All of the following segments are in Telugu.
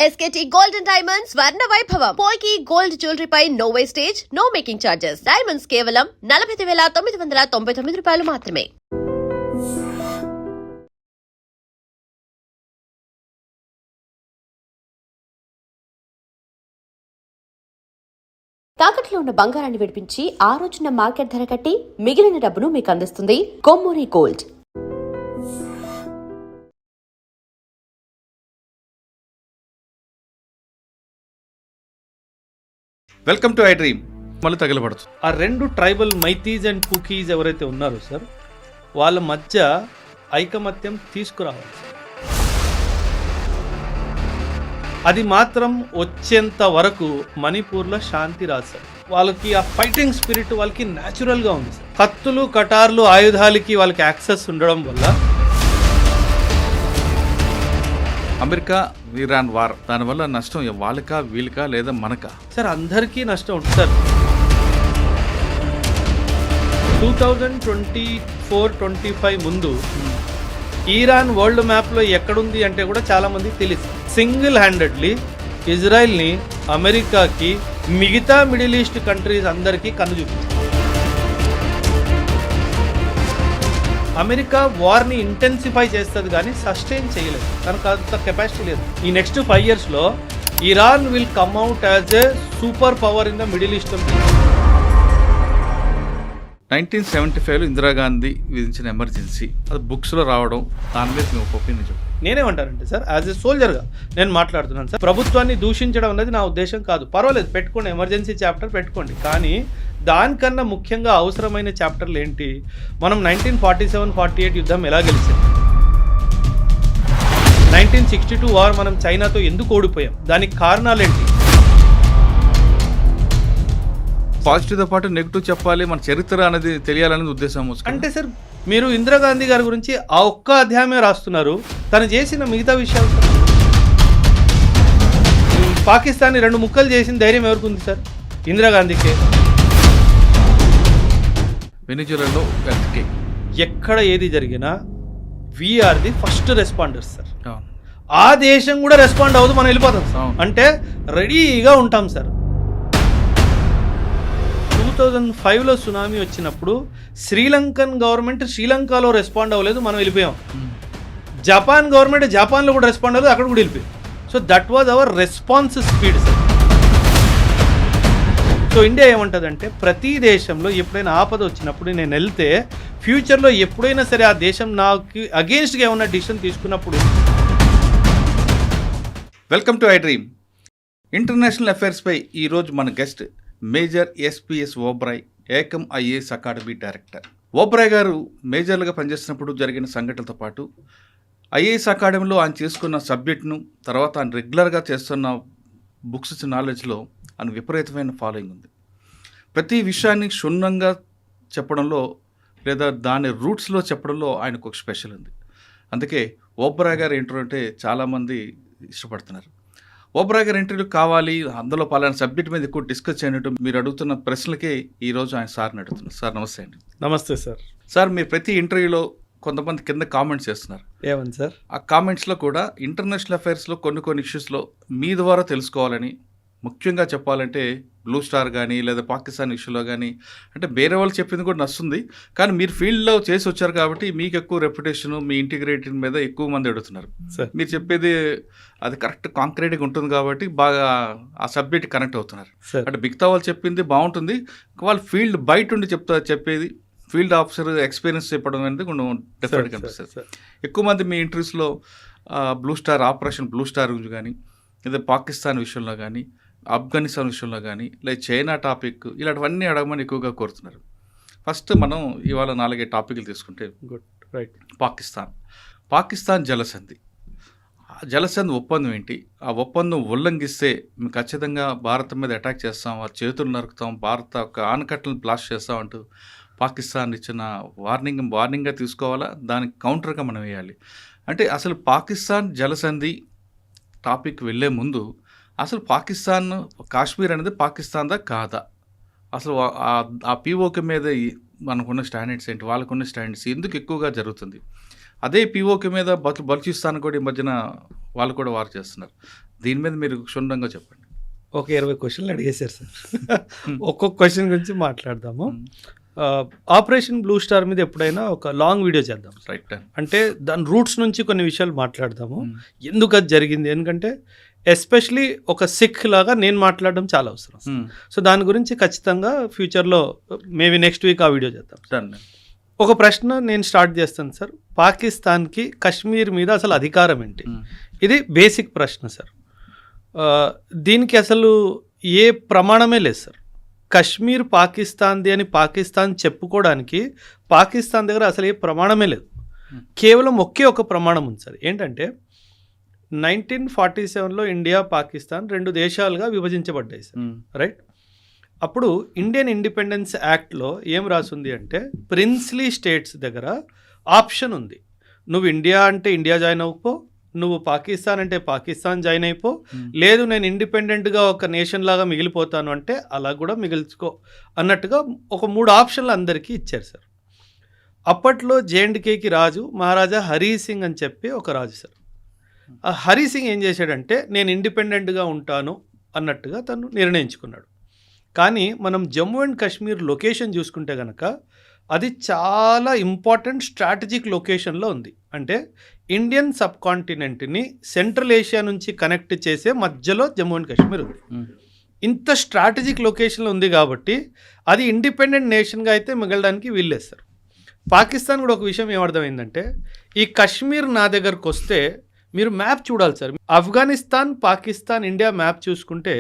SKT Gold and Diamonds Swarna Vaibhavam. Polki Gold Jewelry pi no wastage, no making charges. Diamonds కేవలం 49,999 రూపాయలు మాత్రమే. తాకట్లో ఉన్న బంగారాన్ని విడిపించి ఆ రోజున మార్కెట్ ధర కట్టి మిగిలిన డబ్బును మీకు అందిస్తుంది Kommuri gold. Welcome to I dream. మళ్ళీ తగలబడచ్చు. ఆ రెండు ట్రైబల్ మైతీస్ అండ్ కుకీస్ ఎవరైతే ఉన్నారో సార్, వాళ్ళ మధ్య ఐకమత్యం తీసుకురావాలి. అది మాత్రం వచ్చేంత వరకు మణిపూర్లో శాంతి రాదు సార్. వాళ్ళకి ఆ ఫైటింగ్ స్పిరిట్ వాళ్ళకి న్యాచురల్గా ఉంది సార్. కత్తులు కటార్లు ఆయుధాలకి వాళ్ళకి యాక్సెస్ ఉండడం వల్ల అమెరికా ఇరాన్ వార్ దానివల్ల నష్టం వాళ్ళకా వీళ్ళకా లేదా మనకా? సార్ అందరికీ నష్టం ఉంటుంది సార్. 2024-25 ముందు ఇరాన్ వరల్డ్ మ్యాప్లో ఎక్కడుంది అంటే కూడా చాలామందికి తెలియదు. సింగిల్ హ్యాండెడ్లీ ఇజ్రాయెల్ని అమెరికాకి మిగతా మిడిల్ ఈస్ట్ కంట్రీస్ అందరికీ కన్ను చూపించింది. అమెరికా వార్ని ఇంటెన్సిఫై చేస్తుంది కానీ సస్టైన్ చేయలేదు, తనకు అంత కెపాసిటీ లేదు. ఈ నెక్స్ట్ 5 yearsలో Iran will come out as a super power in the middle east. 1975లో ఇందిరాగాంధీ విధించిన ఎమర్జెన్సీ అది బుక్స్లో రావడం, దాని మీద మీ ఒపీనియన్ చెప్పండి. నేనేమంటానంటే సార్, యాజ్ ఏ సోల్జర్గా నేను మాట్లాడుతున్నాను సార్. ప్రభుత్వాన్ని దూషించడం అనేది నా ఉద్దేశం కాదు. పర్వాలేదు, పెట్టుకోండి, ఎమర్జెన్సీ చాప్టర్ పెట్టుకోండి. కానీ దానికన్నా ముఖ్యంగా అవసరమైన చాప్టర్లు ఏంటి? మనం 1947-48 యుద్ధం ఎలా గెలిచాం? 1962 వార్ మనం చైనాతో ఎందుకు ఓడిపోయాం? దానికి కారణాలు ఏంటి? పాజిటివ్తో పాటు నెగిటివ్ చెప్పాలి, మన చరిత్ర అనేది తెలియాలనేది ఉద్దేశం. అంటే సార్, మీరు ఇందిరాగాంధీ గారి గురించి ఆ ఒక్క అధ్యాయమే రాస్తున్నారు, తను చేసిన మిగతా విషయాలు సార్. పాకిస్తాన్ని 2 ముక్కలు చేసిన ధైర్యం ఎవరికి ఉంది సార్? ఇందిరాగాంధీకే. వెనిజులాలో ఎక్కడ ఏది జరిగినా we're the first responders sir. ఆ దేశం కూడా రెస్పాండ్ అవ్వదు, మనం వెళ్ళిపోతాం సార్. అంటే రెడీగా ఉంటాం సార్. 2005లో సునామీ వచ్చినప్పుడు శ్రీలంకన్ గవర్నమెంట్ శ్రీలంకలో రెస్పాండ్ అవ్వలేదు, మనం వెళ్ళిపోయాం. జపాన్ గవర్నమెంట్ జపాన్లో కూడా రెస్పాండ్ అవ్వలేదు, అక్కడ కూడా వెళ్ళిపోయాం. So that was our response speed sir. So India ఏమంటుందంటే, ప్రతి దేశంలో ఎప్పుడైనా ఆపద వచ్చినప్పుడు నేను వెళ్తే ఫ్యూచర్లో ఎప్పుడైనా సరే ఆ దేశం నాకు అగెయిన్స్ట్గా ఏమన్నా డిసిషన్ తీసుకున్నప్పుడు. Welcome to I dream. International అఫైర్స్పై ఈరోజు మన guest major SPS Oberoi, Ekam IAS academy director. Oberoi గారు మేజర్లుగా పనిచేస్తున్నప్పుడు జరిగిన సంఘటనలతో పాటు ఐఏఎస్ అకాడమీలో ఆయన చేసుకున్న సబ్జెక్ట్ను, తర్వాత ఆయన రెగ్యులర్గా చేస్తున్న బుక్స్ నాలెడ్జ్లో ఆయన విపరీతమైన ఫాలోయింగ్ ఉంది. ప్రతి విషయాన్ని క్షుణ్ణంగా చెప్పడంలో లేదా దాని రూట్స్లో చెప్పడంలో ఆయనకు ఒక స్పెషల్ ఉంది. అందుకే ఓబ్రాయ్ గారు ఇంటర్వ్యూ అంటే చాలామంది ఇష్టపడుతున్నారు. ఓబ్రాయ్ గారు ఇంటర్వ్యూ కావాలి, అందులో పలానా సబ్జెక్ట్ మీద ఎక్కువ డిస్కస్ చేయనట్టు మీరు అడుగుతున్న ప్రశ్నలకే ఈరోజు ఆయన సార్ని అడుగుతున్నారు. సార్ నమస్తే అండి. నమస్తే సార్. సార్, మీరు ప్రతి ఇంటర్వ్యూలో కొంతమంది కింద కామెంట్స్ చేస్తున్నారు. ఏమని సార్? ఆ కామెంట్స్లో కూడా ఇంటర్నేషనల్ అఫైర్స్లో కొన్ని ఇష్యూస్లో మీ ద్వారా తెలుసుకోవాలని, ముఖ్యంగా చెప్పాలంటే బ్లూ స్టార్ కానీ లేదా పాకిస్తాన్ ఇష్యూలో కానీ, అంటే వేరే వాళ్ళు చెప్పింది కూడా నచ్చుతుంది, కానీ మీరు ఫీల్డ్లో చేసి వచ్చారు కాబట్టి మీకు ఎక్కువ రెప్యుటేషన్, మీ ఇంటిగ్రేటెడ్ మీద ఎక్కువ మంది అడుగుతున్నారు. మీరు చెప్పేది అది కరెక్ట్ కాంక్రీట్గా ఉంటుంది కాబట్టి బాగా ఆ సబ్జెక్ట్ కనెక్ట్ అవుతున్నారు. అంటే మిగతా వాళ్ళు చెప్పింది బాగుంటుంది, వాళ్ళు ఫీల్డ్ బయట ఉండి చెప్పేది ఫీల్డ్ ఆఫీసర్ ఎక్స్పీరియన్స్ చెప్పడం అనేది కొంచెం డిఫరెంట్గా అనిపిస్తుంది. ఎక్కువ మంది మీ ఇంటర్వ్యూస్లో blue star, operation blue star గురించి కానీ, లేదా పాకిస్తాన్ విషయంలో కానీ, ఆఫ్ఘనిస్తాన్ విషయంలో కానీ, లేదా చైనా టాపిక్, ఇలాంటివన్నీ అడగమని ఎక్కువగా కోరుతున్నారు. ఫస్ట్ మనం ఇవాళ 4 టాపిక్లు తీసుకుంటే, గుడ్ రైట్. పాకిస్తాన్ జలసంధి ఒప్పందం ఏంటి? ఆ ఒప్పందం ఉల్లంఘిస్తే మేము ఖచ్చితంగా భారత్ మీద అటాక్ చేస్తాం, ఆ చేతులు నరుకుతాం, భారత ఒక ఆనకట్టలను బ్లాస్ట్ చేస్తాం అంటూ పాకిస్తాన్ ఇచ్చిన వార్నింగ్గా తీసుకోవాలా, దానికి కౌంటర్గా మనం వేయాలి? అంటే అసలు పాకిస్తాన్ జలసంధి టాపిక్ వెళ్ళే ముందు అసలు పాకిస్తాన్, కాశ్మీర్ అనేది పాకిస్తాన్దా కాదా? అసలు ఆ పీఓకే మీద మనకున్న స్టాండర్డ్స్ ఏంటి, వాళ్ళకున్న స్టాండర్డ్స్ ఎందుకు ఎక్కువగా జరుగుతుంది? అదే పీఓకే మీద బలూచిస్తాన్ కూడా ఈ మధ్యన వాళ్ళు కూడా వార్ చేస్తున్నారు. దీని మీద మీరు క్షుణ్ణంగా చెప్పండి. ఒక 20 క్వశ్చన్లు అడిగేశారు సార్. ఒక్కొక్క క్వశ్చన్ గురించి మాట్లాడదాము. ఆపరేషన్ బ్లూ స్టార్ మీద ఎప్పుడైనా ఒక లాంగ్ వీడియో చేద్దాం. రైట్. అంటే దాని రూట్స్ నుంచి కొన్ని విషయాలు మాట్లాడదాము, ఎందుకు అది జరిగింది. ఎందుకంటే ఎస్పెషలీ ఒక సిక్ లాగా నేను మాట్లాడడం చాలా అవసరం. సో దాని గురించి ఖచ్చితంగా ఫ్యూచర్లో మేబీ నెక్స్ట్ వీక్ ఆ వీడియో చేద్దాం. ఒక ప్రశ్న నేను స్టార్ట్ చేస్తాను సార్. పాకిస్తాన్కి కశ్మీర్ మీద అసలు అధికారం ఏంటి? ఇది బేసిక్ ప్రశ్న సార్. దీనికి అసలు ఏ ప్రమాణమే లేదు సార్. కశ్మీర్ పాకిస్తాన్ది అని పాకిస్తాన్ చెప్పుకోవడానికి పాకిస్తాన్ దగ్గర అసలు ఏ ప్రమాణమే లేదు. కేవలం ఒకే ఒక ప్రమాణం ఉంది సార్. ఏంటంటే 1947లో ఇండియా పాకిస్తాన్ 2 దేశాలుగా విభజించబడ్డాయి సార్. రైట్. అప్పుడు ఇండియన్ ఇండిపెండెన్స్ యాక్ట్లో ఏం రాసింది అంటే ప్రిన్స్లీ స్టేట్స్ దగ్గర ఆప్షన్ ఉంది. నువ్వు ఇండియా అంటే ఇండియా జాయిన్ అవ్వపో, నువ్వు పాకిస్తాన్ అంటే పాకిస్తాన్ జాయిన్ అయిపో, లేదు నేను ఇండిపెండెంట్గా ఒక నేషన్ లాగా మిగిలిపోతాను అంటే అలా కూడా మిగిల్చుకో అన్నట్టుగా ఒక 3 ఆప్షన్లు అందరికీ ఇచ్చారు సార్. అప్పట్లో జేఎండ్కేకి రాజు మహారాజా హరి సింగ్ అని చెప్పి ఒక రాజు సార్. ఆ హరి సింగ్ ఏం చేశాడంటే నేను ఇండిపెండెంట్గా ఉంటాను అన్నట్టుగా తను నిర్ణయించుకున్నాడు. కానీ మనం జమ్మూ అండ్ కాశ్మీర్ లొకేషన్ చూసుకుంటే కనుక అది చాలా ఇంపార్టెంట్ స్ట్రాటజిక్ లొకేషన్లో ఉంది. అంటే ఇండియన్ సబ్ కాంటినెంట్ని సెంట్రల్ ఏషియా నుంచి కనెక్ట్ చేసే మధ్యలో జమ్మూ అండ్ కాశ్మీర్ ఉంది. ఇంత స్ట్రాటజిక్ లొకేషన్లో ఉంది కాబట్టి అది ఇండిపెండెంట్ నేషన్గా అయితే మిగలడానికి వీల్లేదు సార్. పాకిస్తాన్ కూడా ఒక విషయం ఏమర్థమైందంటే ఈ కశ్మీర్ నా దగ్గరకు వస్తే మీరు మ్యాప్ చూడాలి sir. Afghanistan Pakistan India map చూసుకుంటే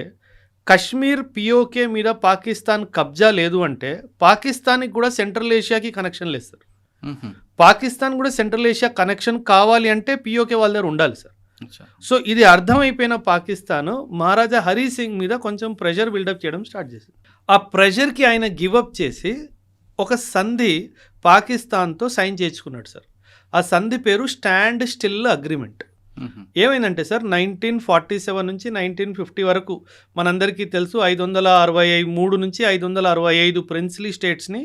కశ్మీర్ పిఓకే మీద పాకిస్తాన్ కబ్జా లేదు అంటే పాకిస్తాన్కి కూడా సెంట్రల్ ఏషియాకి కనెక్షన్ లేదు సార్. పాకిస్తాన్ కూడా సెంట్రల్ ఏషియా కనెక్షన్ కావాలి అంటే పిఓకే వాళ్ళ దగ్గర ఉండాలి సార్. సో ఇది అర్థమైపోయిన పాకిస్తాన్ మహారాజా హరి సింగ్ మీద కొంచెం ప్రెషర్ బిల్డప్ చేయడం స్టార్ట్ చేసింది. ఆ ప్రెషర్కి ఆయన గివప్ చేసి ఒక సంధి పాకిస్తాన్తో సైన్ చేయించుకున్నాడు సార్. ఆ సంధి పేరు స్టాండ్ స్టిల్ అగ్రిమెంట్. ఏమైందంటే సార్ 1947 నుంచి 1950 వరకు మనందరికీ తెలుసు 563 నుంచి 565 ప్రిన్స్లీ స్టేట్స్ని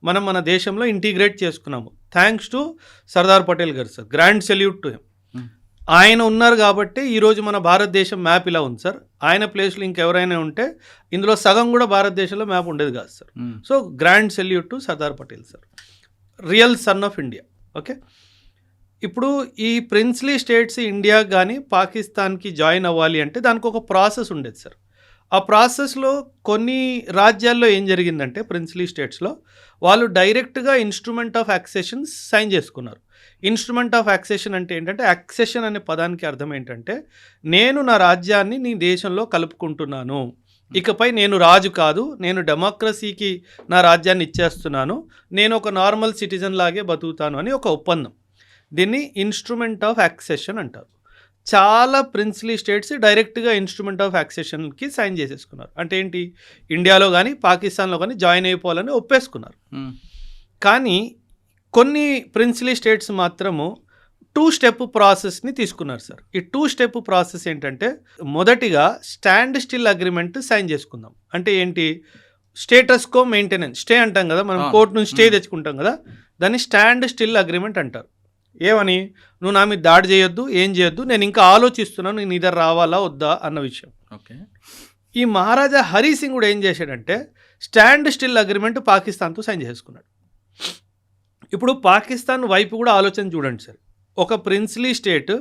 మనం మన దేశంలో ఇంటిగ్రేట్ చేసుకున్నాము. థ్యాంక్స్ టు సర్దార్ పటేల్ గారు sir. Grand salute to him. ఆయన ఉన్నారు కాబట్టి ఈరోజు మన భారతదేశం మ్యాప్ ఇలా ఉంది సార్. ఆయన ప్లేస్లో ఇంకెవరైనా ఉంటే ఇందులో సగం కూడా భారతదేశంలో మ్యాప్ ఉండేది కాదు sir. So grand salute to Sardar Patel sir, real son of India. Okay. ఇప్పుడు ఈ ప్రిన్స్లీ స్టేట్స్ ఇండియా కానీ పాకిస్తాన్కి జాయిన్ అవ్వాలి అంటే దానికి ఒక ప్రాసెస్ ఉండేది సార్. ఆ ప్రాసెస్లో కొన్ని రాజ్యాల్లో ఏం జరిగిందంటే ప్రిన్స్లీ స్టేట్స్లో వాళ్ళు డైరెక్ట్గా ఇన్స్ట్రుమెంట్ ఆఫ్ యాక్సెషన్ సైన్ చేసుకున్నారు. ఇన్స్ట్రుమెంట్ ఆఫ్ యాక్సెషన్ అంటే ఏంటంటే యాక్సెషన్ అనే పదానికి అర్థం ఏంటంటే నేను నా రాజ్యాన్ని నీ దేశంలో కలుపుకుంటున్నాను, ఇకపై నేను రాజు కాదు, నేను డెమోక్రసీకి నా రాజ్యాన్ని ఇచ్చేస్తున్నాను, నేను ఒక నార్మల్ సిటిజన్ లాగే బతుకుతాను అని ఒక ఒప్పందం. దీన్ని ఇన్స్ట్రుమెంట్ ఆఫ్ యాక్సెషన్ అంటారు. చాలా ప్రిన్స్లీ స్టేట్స్ డైరెక్ట్గా ఇన్స్ట్రుమెంట్ ఆఫ్ యాక్సెషన్కి సైన్ చేసేసుకున్నారు. అంటే ఏంటి, ఇండియాలో కానీ పాకిస్తాన్లో కానీ జాయిన్ అయిపోవాలని ఒప్పేసుకున్నారు. కానీ కొన్ని ప్రిన్స్లీ స్టేట్స్ మాత్రము 2 స్టెప్ ప్రాసెస్ని తీసుకున్నారు సార్. ఈ 2 స్టెప్ ప్రాసెస్ ఏంటంటే మొదటిగా స్టాండ్ స్టిల్ అగ్రిమెంట్ సైన్ చేసుకుందాం. అంటే ఏంటి, స్టేటస్ కో మెయింటెనెన్స్, స్టే అంటాం కదా మనం, కోర్టు నుంచి స్టే తెచ్చుకుంటాం కదా, దాన్ని స్టాండ్ స్టిల్ అగ్రిమెంట్ అంటారు. ఏమని, నువ్వు నా మీద దాడి చేయొద్దు, ఏం చేయొద్దు, నేను ఇంకా ఆలోచిస్తున్నాను నేను ఇద్దరు రావాలా వద్దా అన్న విషయం. ఓకే. ఈ మహారాజా హరి సింగ్ కూడా ఏం చేశాడంటే స్టాండ్ స్టిల్ అగ్రిమెంట్ పాకిస్తాన్తో సైన్ చేసుకున్నాడు. ఇప్పుడు పాకిస్తాన్ వైపు కూడా ఆలోచన చూడండి సార్. ఒక ప్రిన్స్లీ స్టేట్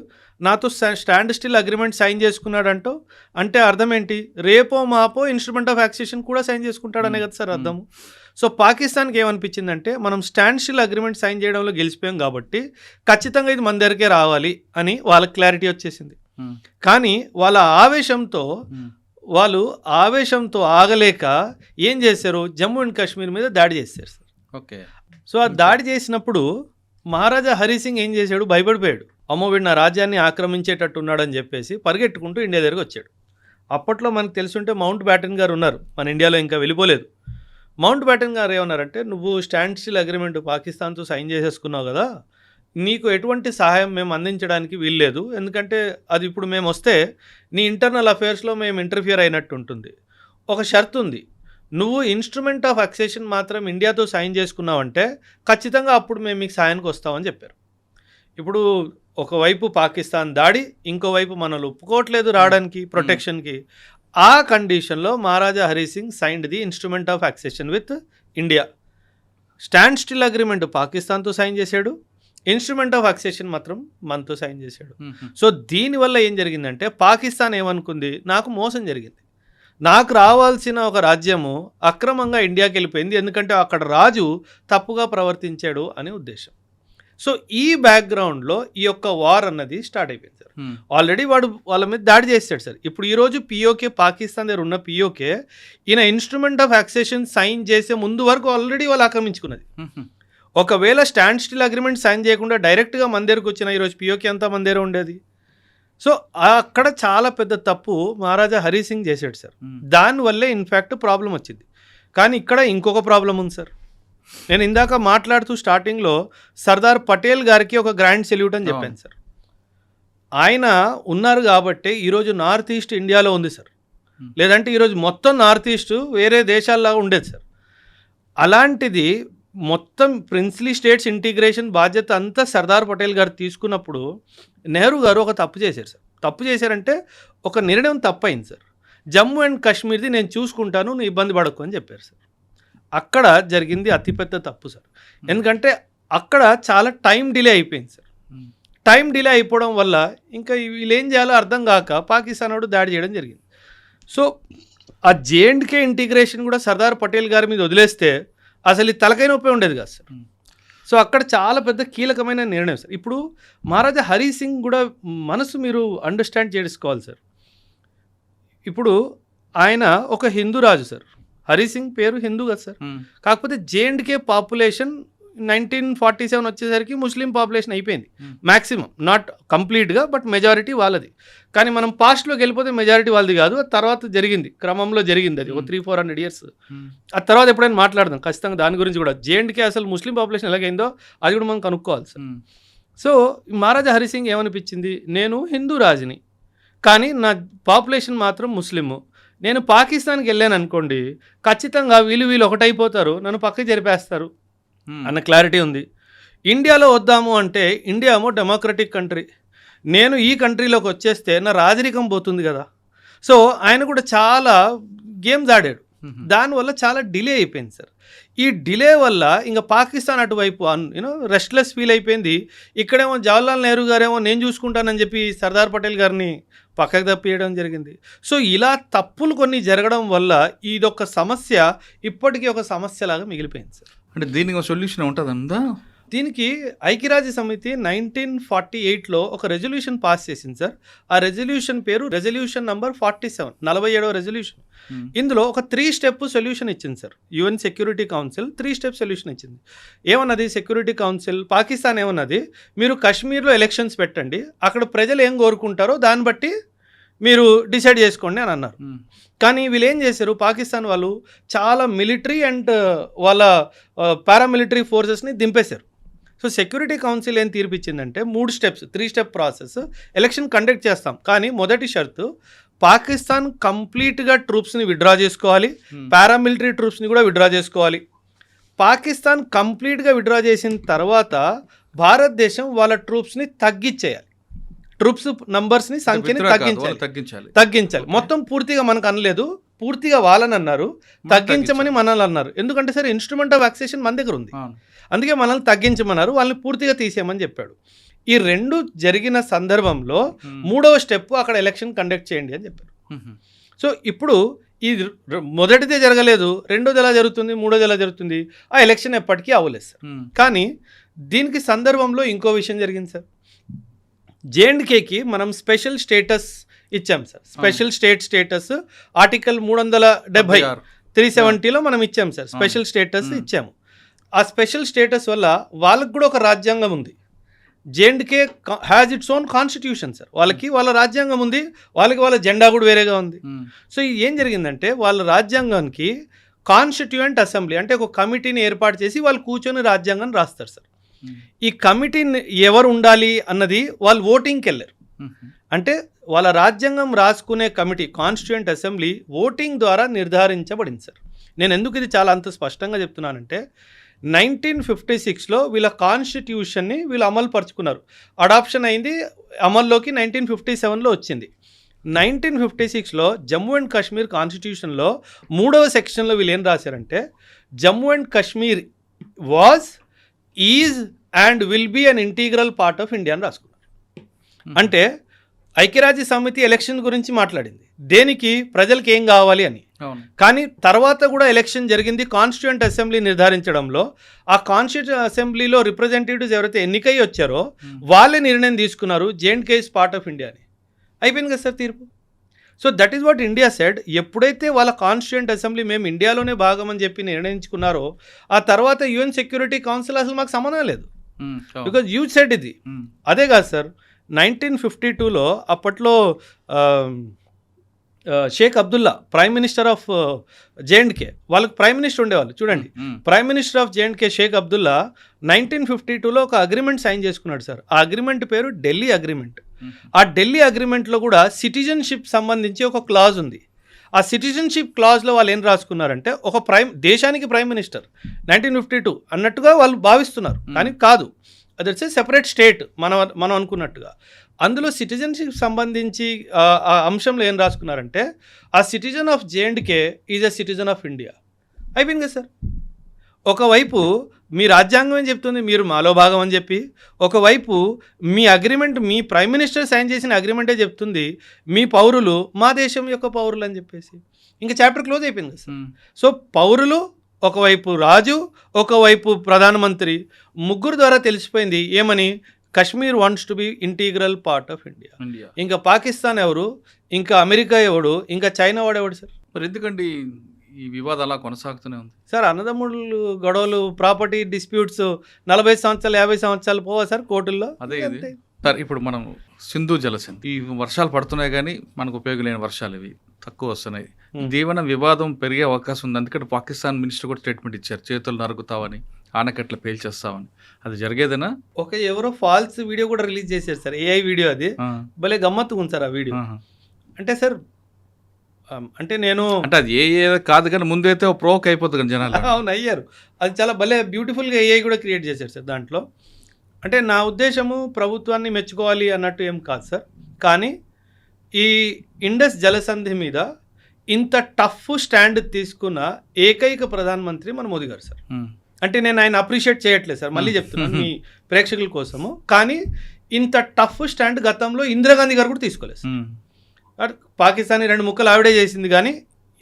నాతో స్టాండ్ స్టిల్ అగ్రిమెంట్ సైన్ చేసుకున్నాడంటో అంటే అర్థం ఏంటి, రేపో మాపో ఇన్స్ట్రుమెంట్ ఆఫ్ యాక్సెషన్ కూడా సైన్ చేసుకుంటాడనే కదా సార్ అర్థము. సో పాకిస్తాన్కి ఏమనిపించిందంటే మనం స్టాండ్ స్టిల్ అగ్రిమెంట్ సైన్ చేయడంలో గెలిచిపోయాం కాబట్టి ఖచ్చితంగా ఇది మన దగ్గరికే రావాలి అని వాళ్ళకి క్లారిటీ వచ్చేసింది. కానీ వాళ్ళ ఆవేశంతో ఆగలేక ఏం చేశారు, జమ్మూ అండ్ కాశ్మీర్ మీద దాడి చేశారు సార్. ఓకే. సో ఆ దాడి చేసినప్పుడు మహారాజా హరి సింగ్ ఏం చేశాడు, భయపడిపోయాడు. అమ్మో వీడు నా రాజ్యాన్ని ఆక్రమించేటట్టు ఉన్నాడని చెప్పేసి పరిగెట్టుకుంటూ ఇండియా దగ్గరకు వచ్చాడు. అప్పట్లో మనకు తెలుసుంటే మౌంట్ బ్యాటన్ గారు ఉన్నారు, మన ఇండియాలో ఇంకా వెళ్ళిపోలేదు. మౌంట్ బ్యాటన్ గారు ఏమన్నారంటే, నువ్వు స్టాండ్ స్టిల్ అగ్రిమెంట్ పాకిస్తాన్తో సైన్ చేసేసుకున్నావు కదా, నీకు ఎటువంటి సహాయం మేము అందించడానికి వీల్లేదు, ఎందుకంటే అది ఇప్పుడు మేము వస్తే నీ ఇంటర్నల్ అఫైర్స్లో మేము ఇంటర్ఫియర్ అయినట్టు ఉంటుంది. ఒక షరతు ఉంది, నువ్వు ఇన్స్ట్రుమెంట్ ఆఫ్ యాక్సెషన్ మాత్రం ఇండియాతో సైన్ చేసుకున్నావంటే ఖచ్చితంగా అప్పుడు మేము మీకు సహాయానికి వస్తామని చెప్పారు. ఇప్పుడు ఒకవైపు పాకిస్తాన్ దాడి, ఇంకోవైపు మనల్ని ఒప్పుకోవట్లేదు రావడానికి ప్రొటెక్షన్కి. ఆ కండిషన్లో Maharaja Hari Singh signed the instrument of accession with India. Stand still agreement పాకిస్తాన్తో సైన్ చేశాడు, ఇన్స్ట్రుమెంట్ ఆఫ్ యాక్సెషన్ మాత్రం మనతో సైన్ చేశాడు. సో దీనివల్ల ఏం జరిగిందంటే పాకిస్తాన్ ఏమనుకుంది, నాకు మోసం జరిగింది, నాకు రావాల్సిన ఒక రాజ్యము అక్రమంగా ఇండియాకి వెళ్ళిపోయింది, ఎందుకంటే అక్కడ రాజు తప్పుగా ప్రవర్తించాడు అనే ఉద్దేశం. సో ఈ బ్యాక్గ్రౌండ్లో ఈ యొక్క వార్ అన్నది స్టార్ట్ అయిపోయింది సార్. ఆల్రెడీ వాడు వాళ్ళ మీద దాడి చేస్తాడు సార్. ఇప్పుడు ఈరోజు పిఓకే, పాకిస్తాన్ దగ్గర ఉన్న పిఓకే ఈయన ఇన్స్ట్రుమెంట్ ఆఫ్ యాక్సెషన్ సైన్ చేసే ముందు వరకు ఆల్రెడీ వాళ్ళు ఆక్రమించుకున్నది. ఒకవేళ స్టాండ్ స్టిల్ అగ్రిమెంట్ సైన్ చేయకుండా డైరెక్ట్గా మన దగ్గరకు వచ్చిన ఈరోజు పిఓకే అంతా మన దగ్గర ఉండేది. సో అక్కడ చాలా పెద్ద తప్పు మహారాజా హరి సింగ్ చేశాడు సార్. దానివల్లే ఇన్ఫ్యాక్ట్ ప్రాబ్లం వచ్చింది. కానీ ఇక్కడ ఇంకొక ప్రాబ్లం ఉంది సార్. నేను ఇందాక మాట్లాడుతూ స్టార్టింగ్లో సర్దార్ పటేల్ గారికి ఒక గ్రాండ్ సెల్యూట్ అని చెప్పాను సార్. ఆయన ఉన్నారు కాబట్టి ఈరోజు నార్త్ ఈస్ట్ ఇండియాలో ఉంది సార్. లేదంటే ఈరోజు మొత్తం నార్త్ ఈస్ట్ వేరే దేశాల్లో ఉండేది సార్. అలాంటిది మొత్తం ప్రిన్స్లీ స్టేట్స్ ఇంటిగ్రేషన్ బాధ్యత అంతా సర్దార్ పటేల్ గారు తీసుకున్నప్పుడు నెహ్రూ గారు ఒక తప్పు చేశారు సార్. తప్పు చేశారంటే ఒక నిర్ణయం తప్పైంది సార్. జమ్మూ అండ్ కాశ్మీర్ది నేను చూసుకుంటాను, నువ్వు ఇబ్బంది పడకు అని చెప్పారు సార్. అక్కడ జరిగింది అతిపెద్ద తప్పు సార్. ఎందుకంటే అక్కడ చాలా టైం డిలే అయిపోయింది సార్. టైం డిలే అయిపోవడం వల్ల ఇంకా వీళ్ళు ఏం చేయాలో అర్థం కాక పాకిస్తాన్ వాడు దాడి చేయడం జరిగింది. సో ఆ జేఎండ్కే ఇంటిగ్రేషన్ కూడా సర్దార్ పటేల్ గారి మీద వదిలేస్తే అసలు ఈ తలకై నొప్పి ఉండేది కాదు సార్. సో అక్కడ చాలా పెద్ద కీలకమైన నిర్ణయం సార్. ఇప్పుడు మహారాజా హరి సింగ్ కూడా మనసు మీరు అండర్స్టాండ్ చేసుకోవాలి సార్. ఇప్పుడు ఆయన ఒక హిందూ రాజు సార్. హరి సింగ్ పేరు హిందూ కదా సార్. కాకపోతే జేఎండ్కే పాపులేషన్ 1947 వచ్చేసరికి ముస్లిం పాపులేషన్ అయిపోయింది మ్యాక్సిమం, నాట్ కంప్లీట్గా బట్ మెజారిటీ వాళ్ళది. కానీ మనం పాస్ట్లోకి వెళ్ళిపోతే మెజారిటీ వాళ్ళది కాదు, ఆ తర్వాత జరిగింది, క్రమంలో జరిగింది అది ఒక 300-400 years. ఆ తర్వాత ఎప్పుడైనా మాట్లాడదాం ఖచ్చితంగా దాని గురించి కూడా. జేఎండ్కే అసలు ముస్లిం పాపులేషన్ ఎలాగైందో అది కూడా మనం కనుక్కోవాలి సార్. సో మహారాజా హరి సింగ్ ఏమనిపించింది, నేను హిందూ రాజుని కానీ నా పాపులేషన్ మాత్రం ముస్లిము, నేను పాకిస్తాన్కి వెళ్ళాను అనుకోండి ఖచ్చితంగా వీళ్ళు ఒకటైపోతారు, నన్ను పక్కకి జరిపేస్తారు అన్న క్లారిటీ ఉంది. ఇండియాలో వద్దాము అంటే ఇండియా ఏమో డెమోక్రటిక్ కంట్రీ, నేను ఈ కంట్రీలోకి వచ్చేస్తే నా రాజరికం పోతుంది కదా. సో ఆయన కూడా చాలా గేమ్స్ ఆడాడు, దానివల్ల చాలా డిలే అయిపోయింది సార్. ఈ డిలే వల్ల ఇంకా పాకిస్తాన్ అటువైపు రెస్ట్లెస్ ఫీల్ అయిపోయింది. ఇక్కడేమో జవహర్లాల్ నెహ్రూ గారేమో నేను చూసుకుంటానని చెప్పి సర్దార్ పటేల్ గారిని పక్కకు తప్పియడం జరిగింది. సో ఇలా తప్పులు కొన్ని జరగడం వల్ల ఇదొక సమస్య ఇప్పటికీ ఒక సమస్యలాగా మిగిలిపోయింది సార్. అంటే దీనికి సొల్యూషన్ ఉంటుందా? దీనికి ఐక్యరాజ్య సమితి 1948లో ఒక రెజల్యూషన్ పాస్ చేసింది సార్. ఆ రెజల్యూషన్ పేరు రెజల్యూషన్ నంబర్ 47, 47వ రెజల్యూషన్. ఇందులో ఒక 3 స్టెప్ సొల్యూషన్ ఇచ్చింది sir. UN security council 3 step solution ఇచ్చింది. ఏమన్నది సెక్యూరిటీ కౌన్సిల్, పాకిస్తాన్ ఏమన్నది, మీరు కాశ్మీర్లో ఎలక్షన్స్ పెట్టండి, అక్కడ ప్రజలు ఏం కోరుకుంటారో దాన్ని బట్టి మీరు డిసైడ్ చేసుకోండి అని అన్నారు. కానీ వీళ్ళు ఏం చేశారు, పాకిస్తాన్ వాళ్ళు చాలా మిలిటరీ అండ్ వాళ్ళ పారామిలిటరీ ఫోర్సెస్ని దింపేశారు. సో సెక్యూరిటీ కౌన్సిల్ ఏం తీర్పిచ్చిందంటే 3 steps, 3 step process, election conduct చేస్తాం కానీ మొదటి షరతు పాకిస్తాన్ కంప్లీట్గా ట్రూప్స్ని విత్డ్రా చేసుకోవాలి, పారామిలిటరీ ట్రూప్స్ని కూడా విత్డ్రా చేసుకోవాలి. పాకిస్తాన్ కంప్లీట్గా విత్డ్రా చేసిన తర్వాత భారతదేశం వాళ్ళ ట్రూప్స్ని తగ్గించేయాలి, ట్రూప్స్ నంబర్స్ని సంఖ్యని తగ్గించాలి. మొత్తం పూర్తిగా మనకు అనలేదు, పూర్తిగా వాళ్ళని అన్నారు, తగ్గించమని మనల్ని అన్నారు. ఎందుకంటే సరే ఇన్స్ట్రుమెంట్ ఆఫ్ యాక్సెషన్ మన దగ్గర ఉంది, అందుకే మనల్ని తగ్గించమన్నారు, వాళ్ళని పూర్తిగా తీసేయమని చెప్పాడు. ఈ 2 జరిగిన సందర్భంలో 3వ స్టెప్ అక్కడ ఎలక్షన్ కండక్ట్ చేయండి అని చెప్పారు. సో ఇప్పుడు ఈ మొదటిదే జరగలేదు, రెండోది ఎలా జరుగుతుంది, మూడోది ఎలా జరుగుతుంది, ఆ ఎలక్షన్ ఎప్పటికీ అవ్వలేదు సార్. కానీ దీనికి సందర్భంలో ఇంకో విషయం జరిగింది సార్. జేఎండ్కేకి మనం స్పెషల్ స్టేటస్ ఇచ్చాం సార్. స్పెషల్ స్టేటస్ ఆర్టికల్ 370 370లో మనం ఇచ్చాం సార్, స్పెషల్ స్టేటస్ ఇచ్చాము. ఆ స్పెషల్ స్టేటస్ వల్ల వాళ్ళకి కూడా ఒక రాజ్యాంగం ఉంది. జేఎండ్కే has its own constitution sir. వాళ్ళకి వాళ్ళ రాజ్యాంగం ఉంది, వాళ్ళకి వాళ్ళ జెండా కూడా వేరేగా ఉంది. సో ఏం జరిగిందంటే వాళ్ళ రాజ్యాంగానికి కాన్స్టిట్యూయెంట్ అసెంబ్లీ అంటే ఒక కమిటీని ఏర్పాటు చేసి వాళ్ళు కూర్చొని రాజ్యాంగం రాస్తారు సార్. ఈ కమిటీని ఎవరు ఉండాలి అన్నది వాళ్ళు ఓటింగ్కి వెళ్ళారు. అంటే వాళ్ళ రాజ్యాంగం రాసుకునే కమిటీ కాన్స్టిట్యూయెంట్ అసెంబ్లీ ఓటింగ్ ద్వారా నిర్ధారించబడింది సార్. నేను ఎందుకు ఇది చాలా అంత స్పష్టంగా చెప్తున్నానంటే 1956లో వీళ్ళ కాన్స్టిట్యూషన్ని వీళ్ళు అమలు పరుచుకున్నారు. అడాప్షన్ అయింది, అమల్లోకి 1957లో వచ్చింది. 1956లో జమ్మూ అండ్ కాశ్మీర్ కాన్స్టిట్యూషన్లో 3వ సెక్షన్లో వీళ్ళు ఏం రాశారంటే Jammu and Kashmir was, is and will be an integral part of India అని రాసుకున్నారు. అంటే ఐక్యరాజ్య సమితి ఎలక్షన్ గురించి మాట్లాడింది, దేనికి, ప్రజలకు ఏం కావాలి అని. కానీ తర్వాత కూడా ఎలక్షన్ జరిగింది కాన్స్టిట్యూయెంట్ అసెంబ్లీ నిర్ధారించడంలో. ఆ కాన్స్టిట్యూయెంట్ అసెంబ్లీలో రిప్రజెంటేటివ్స్ ఎవరైతే ఎన్నికై వచ్చారో వాళ్ళే నిర్ణయం తీసుకున్నారు J&K is part of India అని. అయిపోయింది కదా సార్ తీర్పు. So that is what India said. ఎప్పుడైతే వాళ్ళ కాన్స్టిట్యూయెంట్ అసెంబ్లీ మేము ఇండియాలోనే భాగం అని చెప్పి నిర్ణయించుకున్నారో ఆ తర్వాత UN సెక్యూరిటీ కౌన్సిల్ అసలు మాకు సంబంధం లేదు, బికాజ్ యూ సెడ్ ఇది. అదే కాదు సార్, 1952లో అప్పట్లో Sheikh Abdullah prime minister of J&K, వాళ్ళకి ప్రైమ్ మినిస్టర్ ఉండేవాళ్ళు. చూడండి, prime minister of J&K Sheikh Abdullah 1952లో ఒక అగ్రిమెంట్ సైన్ చేసుకున్నాడు సార్. ఆ అగ్రిమెంట్ పేరు ఢిల్లీ అగ్రిమెంట్. ఆ ఢిల్లీ అగ్రిమెంట్లో కూడా సిటిజన్షిప్ సంబంధించి ఒక క్లాజ్ ఉంది. ఆ సిటిజన్షిప్ క్లాజ్లో వాళ్ళు ఏం రాసుకున్నారంటే ఒక దేశానికి ప్రైమ్ మినిస్టర్ 1952 అన్నట్టుగా వాళ్ళు భావిస్తున్నారు, కానీ కాదు, అది వచ్చే సెపరేట్ స్టేట్ మనం అనుకున్నట్టుగా. అందులో సిటిజన్షిప్ సంబంధించి ఆ అంశంలో ఏం రాసుకున్నారంటే ఆ citizen of J&K is a citizen of India. అయిపోయింది కదా సార్. ఒకవైపు మీ రాజ్యాంగం ఏం చెప్తుంది, మీరు మాలో భాగం అని చెప్పి, ఒకవైపు మీ అగ్రిమెంట్, మీ ప్రైమ్ మినిస్టర్ సైన్ చేసిన అగ్రిమెంటే చెప్తుంది మీ పౌరులు మా దేశం యొక్క పౌరులు అని చెప్పేసి. ఇంకా చాప్టర్ క్లోజ్ అయిపోయింది కదా సార్. సో పౌరులు ఒకవైపు, రాజు ఒకవైపు, ప్రధానమంత్రి, ముగ్గురు ద్వారా తెలిసిపోయింది ఏమని, Kashmir wants to be integral part of India. ఇంకా పాకిస్తాన్ ఎవరు, ఇంకా అమెరికా ఎవడు, ఇంకా చైనా వాడు ఎవడు సార్? మరి ఎందుకండి ఈ వివాదం అలా కొనసాగుతూనే ఉంది సార్? అన్నదమ్ముళ్ళు గొడవలు, ప్రాపర్టీ డిస్ప్యూట్స్ 40 సంవత్సరాలు 50 సంవత్సరాలు పోవా సార్ కోర్టుల్లో? అదే ఇది సార్. ఇప్పుడు మనం సింధు జలసింధు, ఈ వర్షాలు పడుతున్నాయి కానీ మనకు ఉపయోగం లేని వర్షాలు ఇవి తక్కువ వస్తున్నాయి. దీవెన వివాదం పెరిగే అవకాశం ఉంది. అందుకని పాకిస్తాన్ మినిస్టర్ కూడా స్టేట్మెంట్ ఇచ్చారు, చేతులు నరుగుతావని, ఆనకట్ల పేల్చేస్తామని. అది జరిగేదేనా? ఎవరో ఫాల్స్ వీడియో కూడా రిలీజ్ చేశారు సార్, AI వీడియో. అది భలే గమ్మత్తుగా ఉంది సార్ ఆ వీడియో. అంటే సార్, అంటే నేను అంటే అది ఏ కాదు కానీ ముందు అయితే ప్రోక్ అయిపోతుంది కానీ జనాలు. అవును, అయ్యారు. అది చాలా భలే బ్యూటిఫుల్గా AI కూడా క్రియేట్ చేశారు సార్ దాంట్లో. అంటే నా ఉద్దేశము ప్రభుత్వాన్ని మెచ్చుకోవాలి అన్నట్టు ఏం కాదు సార్, కానీ ఈ ఇండస్ జలసంధి మీద ఇంత టఫ్ స్టాండ్ తీసుకున్న ఏకైక ప్రధానమంత్రి మన మోదీ గారు సార్. అంటే నేను ఆయన అప్రిషియేట్ చేయట్లేదు సార్, మళ్ళీ చెప్తున్నాను మీ ప్రేక్షకుల కోసము. కానీ ఇంత టఫ్ స్టాండ్ గతంలో ఇందిరాగాంధీ గారు కూడా తీసుకోలేదు సార్. పాకిస్తాన్ 2 ముక్కలు ఆవిడే చేసింది, కానీ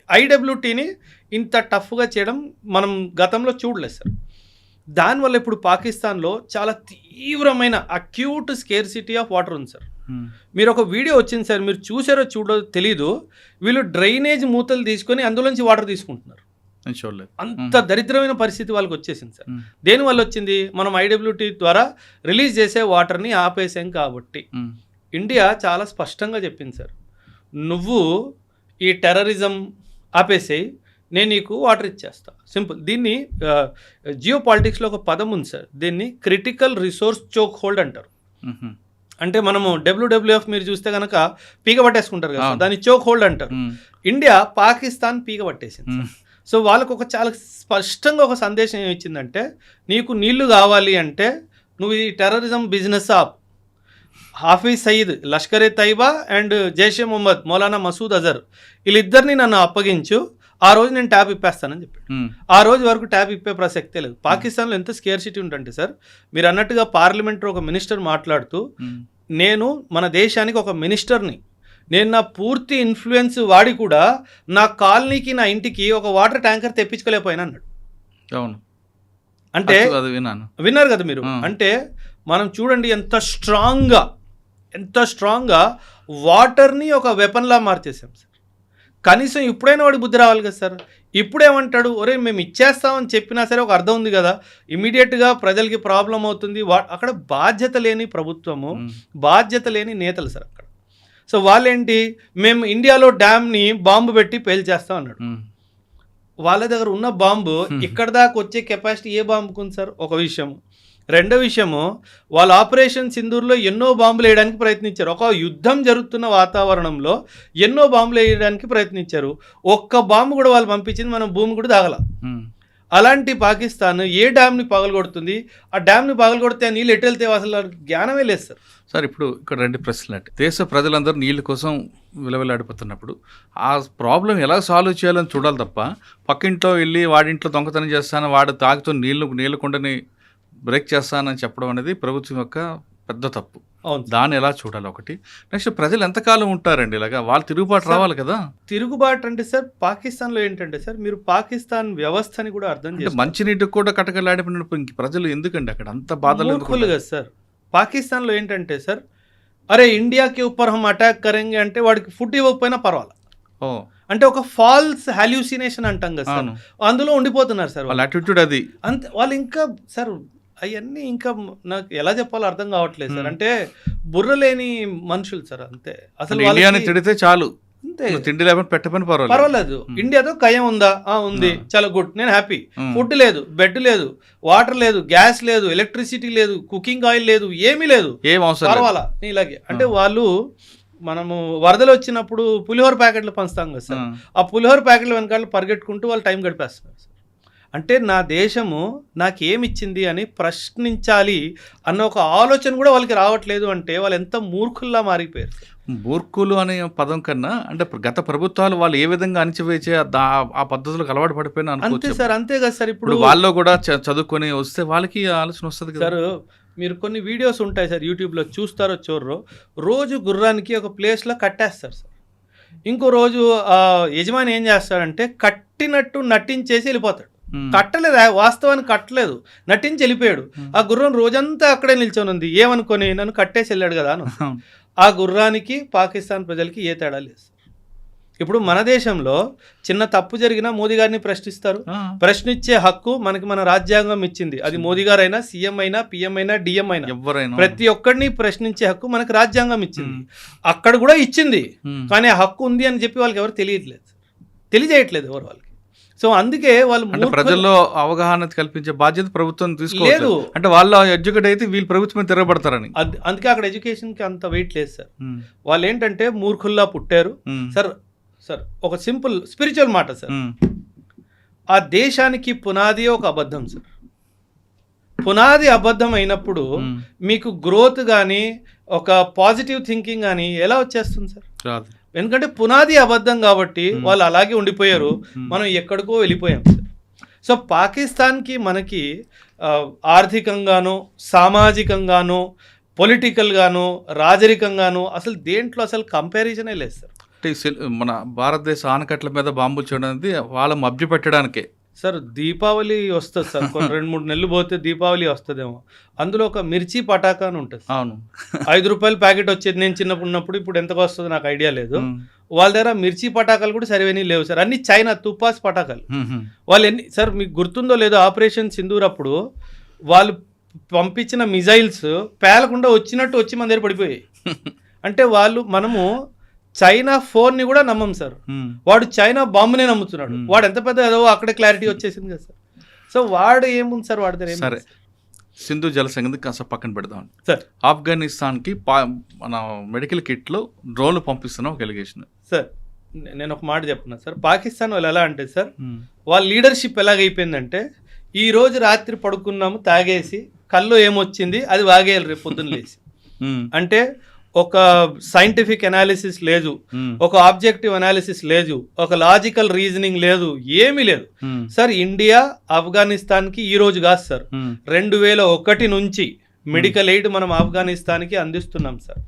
IWTని ఇంత టఫ్గా చేయడం మనం గతంలో చూడలేదు సార్. దానివల్ల ఇప్పుడు పాకిస్తాన్లో చాలా తీవ్రమైన అక్యూట్ స్కేర్సిటీ ఆఫ్ వాటర్ ఉంది సార్. మీరు ఒక వీడియో వచ్చింది సార్, మీరు చూసారో చూడో తెలీదు, వీళ్ళు డ్రైనేజ్ మూతలు తీసుకొని అందులోంచి వాటర్ తీసుకుంటున్నారు. అంత దరిద్రమైన పరిస్థితి వాళ్ళకి వచ్చేసింది సార్. దేనివల్ల వచ్చింది, మనం IWT ద్వారా రిలీజ్ చేసే వాటర్ని ఆపేసాం కాబట్టి. ఇండియా చాలా స్పష్టంగా చెప్పింది సార్, నువ్వు ఈ టెర్రరిజం ఆపేసేయి, నేను నీకు వాటర్ ఇచ్చేస్తా, సింపుల్. దీన్ని జియో పాలిటిక్స్లో ఒక పదం ఉంది సార్, దీన్ని క్రిటికల్ రిసోర్స్ చోక్ హోల్డ్ అంటారు. అంటే మనము WWF మీరు చూస్తే కనుక పీక పట్టేసుకుంటారు కదా, దాన్ని చోక్ హోల్డ్ అంటారు. ఇండియా పాకిస్తాన్ పీక పట్టేసింది. సో వాళ్ళకు ఒక చాలా స్పష్టంగా ఒక సందేశం ఏమి ఇచ్చిందంటే, నీకు నీళ్లు కావాలి అంటే నువ్వు ఈ terrorism business up, Hafiz Saeed, Lashkare Taiba and Jaishe Mohammed Maulana Masood Azhar, వీళ్ళిద్దరిని నన్ను అప్పగించు, ఆ రోజు నేను ట్యాబ్ ఇప్పేస్తానని చెప్పాడు. ఆ రోజు వరకు ట్యాబ్ ఇప్పే ప్రసక్తే లేదు. పాకిస్తాన్లో ఎంత స్కేర్సిటీ ఉంటుంటే సార్, మీరు అన్నట్టుగా పార్లమెంట్లో ఒక మినిస్టర్ మాట్లాడుతూ, నేను మన దేశానికి ఒక మినిస్టర్ని, నేను నా పూర్తి ఇన్ఫ్లుయెన్స్ వాడి కూడా నా కాలనీకి, నా ఇంటికి ఒక వాటర్ ట్యాంకర్ తెప్పించుకోలేకపోయినా అన్నాడు. అవును, అంటే విన్నారు కదా మీరు. అంటే మనం చూడండి ఎంత స్ట్రాంగ్గా వాటర్ని ఒక వెపన్లా మార్చేసాం సార్. కనీసం ఇప్పుడైనా వాడికి బుద్ధి రావాలి కదా సార్. ఇప్పుడేమంటాడు, ఒరే మేము ఇచ్చేస్తామని చెప్పినా సరే ఒక అర్థం ఉంది కదా, ఇమీడియట్గా ప్రజలకి ప్రాబ్లం అవుతుంది. అక్కడ బాధ్యత లేని ప్రభుత్వము, బాధ్యత లేని నేతలు సార్ అక్కడ. సో వాళ్ళేంటి, మేము ఇండియాలో డ్యామ్ని బాంబు పెట్టి పేల్చేస్తాం అన్నాడు. వాళ్ళ దగ్గర ఉన్న బాంబు ఇక్కడ దాకా వచ్చే కెపాసిటీ ఏ బాంబుకు ఉంది సార్? ఒక విషయము. రెండో విషయము, వాళ్ళ ఆపరేషన్ సింధూర్లో ఎన్నో బాంబులు వేయడానికి ప్రయత్నించారు. ఒక యుద్ధం జరుగుతున్న వాతావరణంలో ఎన్నో బాంబులు వేయడానికి ప్రయత్నించారు. ఒక్క బాంబు కూడా వాళ్ళు పంపించింది మనం భూమి కూడా తాగల. అలాంటి పాకిస్తాన్ ఏ డ్యామ్ని పగలగొడుతుంది, ఆ డ్యామ్ని పగలగొడితే ఆ నీళ్ళు ఎటు వెళ్తే అసలు జ్ఞానమే లేదు సార్. సార్ ఇప్పుడు ఇక్కడ 2 ప్రశ్నలు అంటే దేశ ప్రజలందరూ నీళ్ళ కోసం విలవిలాడిపోతున్నప్పుడు ఆ ప్రాబ్లం ఎలా సాల్వ్ చేయాలని చూడాలి తప్ప పక్కింట్లో వెళ్ళి వాడింట్లో దొంగతనం చేస్తాను, వాడు తాగుతూ నీళ్ళ కుండని బ్రేక్ చేస్తానని చెప్పడం అనేది ప్రభుత్వం యొక్క పెద్ద తప్పు. అవును, దాన్ని ఎలా చూడాలి ఒకటి. నెక్స్ట్ ప్రజలు ఎంతకాలం ఉంటారండి ఇలాగా, వాళ్ళు తిరుగుబాటు రావాలి కదా. తిరుగుబాటు అంటే సార్ పాకిస్తాన్లో ఏంటంటే సార్ మీరు పాకిస్తాన్ వ్యవస్థని కూడా అర్థం చేస్తారు. మంచినీటికి కూడా కటకలాడిపోయినప్పుడు ఇంక ప్రజలు ఎందుకండి అక్కడ అంత బాధలు మూర్ఖులు కదా సార్. పాకిస్తాన్లో ఏంటంటే సార్ అరే ఇండియాకి ऊपर हम అటాక్ కరెంగే అంటే వాడికి ఫుడ్ ఇవ్వకపోయినా పర్వాలేదు. ఓ అంటే ఒక ఫాల్స్ హాల్యూసినేషన్ అంటాం కదా సార్, అందులో ఉండిపోతున్నారు సార్ వాళ్ళ యాటిట్యూడ్ అది. అంతే వాళ్ళు ఇంకా సార్ అవన్నీ ఇంకా నాకు ఎలా చెప్పాలో అర్థం కావట్లేదు సార్. అంటే బుర్ర లేని మనుషులు సార్ అంతే. అసలు ఇండియాని తిడితే చాలు, అంతే, తిండి లేకపోతే పెట్టపని పర్వాలేదు. ఇండియాతో కయం ఉందా, ఉంది, చాలా గుడ్, నేను హ్యాపీ. ఫుడ్ లేదు, బెడ్ లేదు, వాటర్ లేదు, గ్యాస్ లేదు, ఎలక్ట్రిసిటీ లేదు, కుకింగ్ ఆయిల్ లేదు, ఏమీ లేదు, ఏం అవసరం పర్వాలా ఇలాగే. అంటే వాళ్ళు మనము వరదలు వచ్చినప్పుడు పులిహోర ప్యాకెట్లు పంచుతాం కదా సార్, ఆ పులిహోర ప్యాకెట్ల వెనకాల పరిగెట్టుకుంటూ వాళ్ళు టైం గడిపేస్తున్నారు సార్. అంటే నా దేశము నాకేమిచ్చింది అని ప్రశ్నించాలి అన్న ఒక ఆలోచన కూడా వాళ్ళకి రావట్లేదు. అంటే వాళ్ళు ఎంత మూర్ఖుల్లా మారిపోయారు. మూర్ఖులు అనే పదం కన్నా అంటే గత ప్రభుత్వాలు వాళ్ళు ఏ విధంగా అణిచివేసే ఆ పద్ధతులకు అలవాటు పడిపోయినా అంతే సార్. అంతే కదా సార్. ఇప్పుడు వాళ్ళు కూడా చదువుకొని వస్తే వాళ్ళకి ఆలోచన వస్తుంది సార్. మీరు కొన్ని వీడియోస్ ఉంటాయి సార్ యూట్యూబ్లో, చూస్తారో చూడరో, రోజు గుర్రానికి ఒక ప్లేస్లో కట్టేస్తారు సార్. ఇంకో రోజు యజమాని ఏం చేస్తాడంటే కట్టినట్టు నటించేసి వెళ్ళిపోతాడు. కట్టలేదు, వాస్తవానికి కట్టలేదు, నటించి వెళ్ళిపోయాడు. ఆ గుర్రం రోజంతా అక్కడే నిల్చొని ఉంది, ఏమనుకొని నన్ను కట్టేసి వెళ్ళాడు కదా అని. ఆ గుర్రానికి పాకిస్తాన్ ప్రజలకి ఏ తేడా లేదు. ఇప్పుడు మన దేశంలో చిన్న తప్పు జరిగినా మోదీ గారిని ప్రశ్నిస్తారు. ప్రశ్నించే హక్కు మనకి మన రాజ్యాంగం ఇచ్చింది. అది మోదీ గారైనా, సీఎం అయినా, పిఎం అయినా, డిఎం అయినా, ఎవరైనా ప్రతి ఒక్కరిని ప్రశ్నించే హక్కు మనకి రాజ్యాంగం ఇచ్చింది. అక్కడ కూడా ఇచ్చింది, కానీ ఆ హక్కు ఉంది అని చెప్పి వాళ్ళకి ఎవరు తెలియజేయట్లేదు ఎవరు వాళ్ళకి. సో అందుకే వాళ్ళు ప్రజల్లో అవగాహన కల్పించే బాధ్యత ప్రభుత్వం తీసుకోలేదు. అంటే వాళ్ళు ఎడ్యుకేట్ అయితే వీళ్ళు ప్రభుత్వం తిరగబడతారని. అందుకే అక్కడ ఎడ్యుకేషన్కి అంత వెయిట్ లేదు సార్. వాళ్ళు ఏంటంటే మూర్ఖుల్లా పుట్టారు సార్. ఒక సింపుల్ స్పిరిచువల్ మాట సార్, ఆ దేశానికి పునాది ఒక అబద్ధం సార్. పునాది అబద్ధం అయినప్పుడు మీకు గ్రోత్ కానీ ఒక పాజిటివ్ థింకింగ్ కానీ ఎలా వచ్చేస్తుంది సార్? ఎందుకంటే పునాది అబద్ధం కాబట్టి వాళ్ళు అలాగే ఉండిపోయారు, మనం ఎక్కడికో వెళ్ళిపోయాం సార్. సో పాకిస్తాన్కి మనకి ఆర్థికంగానో, సామాజికంగానో, పొలిటికల్గానో, రాజరికంగానో అసలు దేంట్లో అసలు కంపారిజనే లేదు సార్. మన భారతదేశ ఆనకట్ల మీద బాంబులు చేయడం అనేది వాళ్ళ మభ్య పెట్టడానికే సార్. దీపావళి వస్తుంది సార్, కొన్ని 2-3 నెలలు పోతే దీపావళి వస్తుందేమో. అందులో ఒక మిర్చి పటాకా అని ఉంటుంది. అవును, 5 రూపాయల ప్యాకెట్ వచ్చేది నేను చిన్నప్పుడు ఉన్నప్పుడు. ఇప్పుడు ఎంతకు వస్తుందో నాకు ఐడియా లేదు. వాళ్ళ దగ్గర మిర్చి పటాకాలు కూడా సరివేనీ లేవు సార్, అన్ని చైనా తుపాస్ పటాకాలు. వాళ్ళు సార్ మీకు గుర్తుందో లేదో ఆపరేషన్ సింధూర్ అప్పుడు వాళ్ళు పంపించిన మిజైల్స్ పేలకుండా వచ్చినట్టు వచ్చి మన దగ్గర పడిపోయాయి. అంటే మనము చైనా ఫోన్ని కూడా నమ్మం సార్, వాడు చైనా బాంబునే నమ్ముతున్నాడు. వాడు ఎంత పెద్ద ఏదో అక్కడే క్లారిటీ వచ్చేసింది కదా సార్. సో వాడు ఏముంది సార్ వాడి దగ్గర. సరే, సింధు జల సంగతి కాస్త పక్కన పెడదాం సార్. ఆఫ్ఘనిస్తాన్కి మన మెడికల్ కిట్లో డ్రోన్లు పంపిస్తున్నాం ఒక ఎలిగేషన్ సార్. నేను ఒక మాట చెప్తున్నా సార్, పాకిస్తాన్ వాళ్ళు ఎలా అంటే సార్, వాళ్ళ లీడర్షిప్ ఎలాగైపోయిందంటే ఈ రోజు రాత్రి పడుకున్నాము తాగేసి కళ్ళు ఏమొచ్చింది అది వాగేయాలి రేపు పొద్దున్న లేచి. అంటే ఒక సైంటిఫిక్ అనాలిసిస్ లేదు, ఒక ఆబ్జెక్టివ్ అనాలిసిస్ లేదు, ఒక లాజికల్ రీజనింగ్ లేదు, ఏమీ లేదు సార్. ఇండియా ఆఫ్ఘనిస్తాన్కి ఈ రోజు కాదు సార్, 2001 నుంచి మెడికల్ ఎయిడ్ మనం ఆఫ్ఘనిస్తాన్కి అందిస్తున్నాం సార్.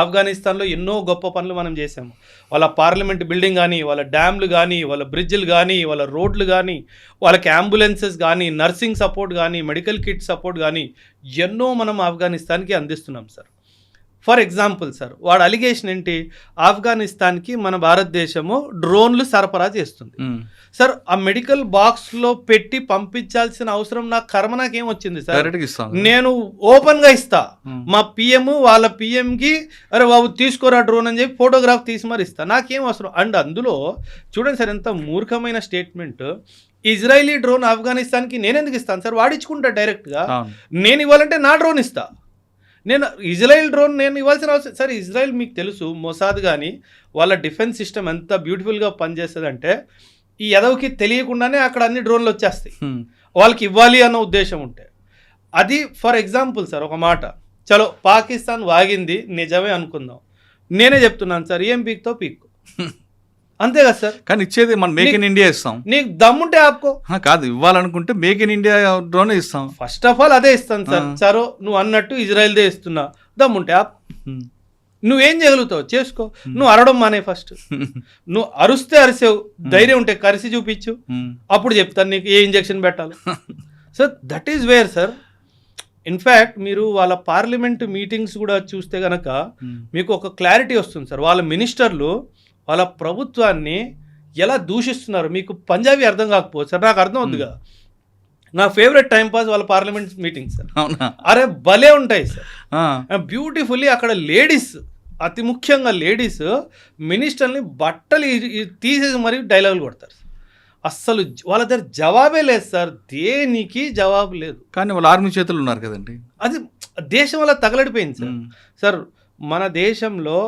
ఆఫ్ఘనిస్తాన్లో ఎన్నో గొప్ప పనులు మనం చేసాము. వాళ్ళ పార్లమెంట్ బిల్డింగ్ కానీ, వాళ్ళ డ్యామ్లు కానీ, వాళ్ళ బ్రిడ్జ్లు కానీ, వాళ్ళ రోడ్లు కానీ, వాళ్ళకి అంబులెన్సెస్ కానీ, నర్సింగ్ సపోర్ట్ కానీ, మెడికల్ కిట్ సపోర్ట్ కానీ ఎన్నో మనం ఆఫ్ఘనిస్తాన్కి అందిస్తున్నాం సార్. ఫర్ ఎగ్జాంపుల్ సార్, వాడు అలిగేషన్ ఏంటి, ఆఫ్ఘనిస్తాన్కి మన భారతదేశము డ్రోన్లు సరఫరా చేస్తుంది సార్. ఆ మెడికల్ బాక్స్లో పెట్టి పంపించాల్సిన అవసరం నా కర్మ నాకేం వచ్చింది సార్? నేను ఓపెన్గా ఇస్తా. మా పిఎం వాళ్ళ పిఎంకి అరే బాబు తీసుకోరా డ్రోన్ అని చెప్పి ఫోటోగ్రాఫ్ తీసి మరి ఇస్తా, నాకేం అవసరం. అండ్ అందులో చూడండి సార్ ఎంత మూర్ఖమైన స్టేట్మెంట్. ఇజ్రాయిలీ డ్రోన్ ఆఫ్ఘనిస్తాన్కి నేను ఎందుకు ఇస్తాను సార్? వాడించుకుంటా డైరెక్ట్గా. నేను ఇవ్వాలంటే నా డ్రోన్ ఇస్తా. నేను ఇజ్రాయెల్ డ్రోన్ నేను ఇవ్వాల్సిన అవసరం సార్. ఇజ్రాయెల్ మీకు తెలుసు మొసాద్ కానీ వాళ్ళ డిఫెన్స్ సిస్టమ్ ఎంత బ్యూటిఫుల్గా పనిచేస్తుంది అంటే ఈ ఎదవకి తెలియకుండానే అక్కడ అన్ని డ్రోన్లు వచ్చేస్తాయి, వాళ్ళకి ఇవ్వాలి అన్న ఉద్దేశం ఉంటే. అది ఫర్ ఎగ్జాంపుల్ సార్, ఒక మాట చలో పాకిస్తాన్ వాగింది నిజమే అనుకుందాం, నేనే చెప్తున్నాను సార్, ఏం పీక్తో పీక్కు, అంతే కదా సార్. కానీ ఇచ్చేది మనం మేక్ ఇన్ ఇండియా ఇస్తాం. నీకు దమ్ముంటే ఆపుకో. కాదు, ఇవ్వాలనుకుంటే మేక్ ఇన్ ఇండియా డ్రోనే ఇస్తాం. ఫస్ట్ ఆఫ్ ఆల్ అదే ఇస్తాను సార్. సరో నువ్వు అన్నట్టు ఇజ్రాయెల్దే ఇస్తున్నా, దమ్ముంటే ఆపు. నువ్వేం చేయగలుగుతావు చేసుకో. నువ్వు అరవడం మానే ఫస్ట్. నువ్వు అరుస్తే అరిసావు, ధైర్యం ఉంటే కరిసి చూపించు, అప్పుడు చెప్తాను నీకు ఏ ఇంజెక్షన్ పెట్టాలి. So that is where sir. In fact మీరు వాళ్ళ పార్లమెంట్ మీటింగ్స్ కూడా చూస్తే కనుక మీకు ఒక క్లారిటీ వస్తుంది సార్. వాళ్ళ మినిస్టర్లు వాళ్ళ ప్రభుత్వాన్ని ఎలా దూషిస్తున్నారు. మీకు పంజాబీ అర్థం కాకపోవచ్చు సార్, నాకు అర్థం అవుతుందిగా. నా ఫేవరెట్ టైం పాస్ వాళ్ళ పార్లమెంట్ మీటింగ్స్ సార్. అరే భలే ఉంటాయి సార్, బ్యూటిఫుల్లీ. అక్కడ లేడీస్, అతి ముఖ్యంగా లేడీస్ మినిస్టర్ని బట్టలు తీసేసి మరీ డైలాగులు కొడతారు. అస్సలు వాళ్ళ దగ్గర జవాబే లేదు సార్, దేనికి జవాబు లేదు. కానీ వాళ్ళు ఆర్మీ చేతులు ఉన్నారు కదండి. అది దేశం వల్ల తగలడిపోయింది సార్. సార్ మన దేశంలో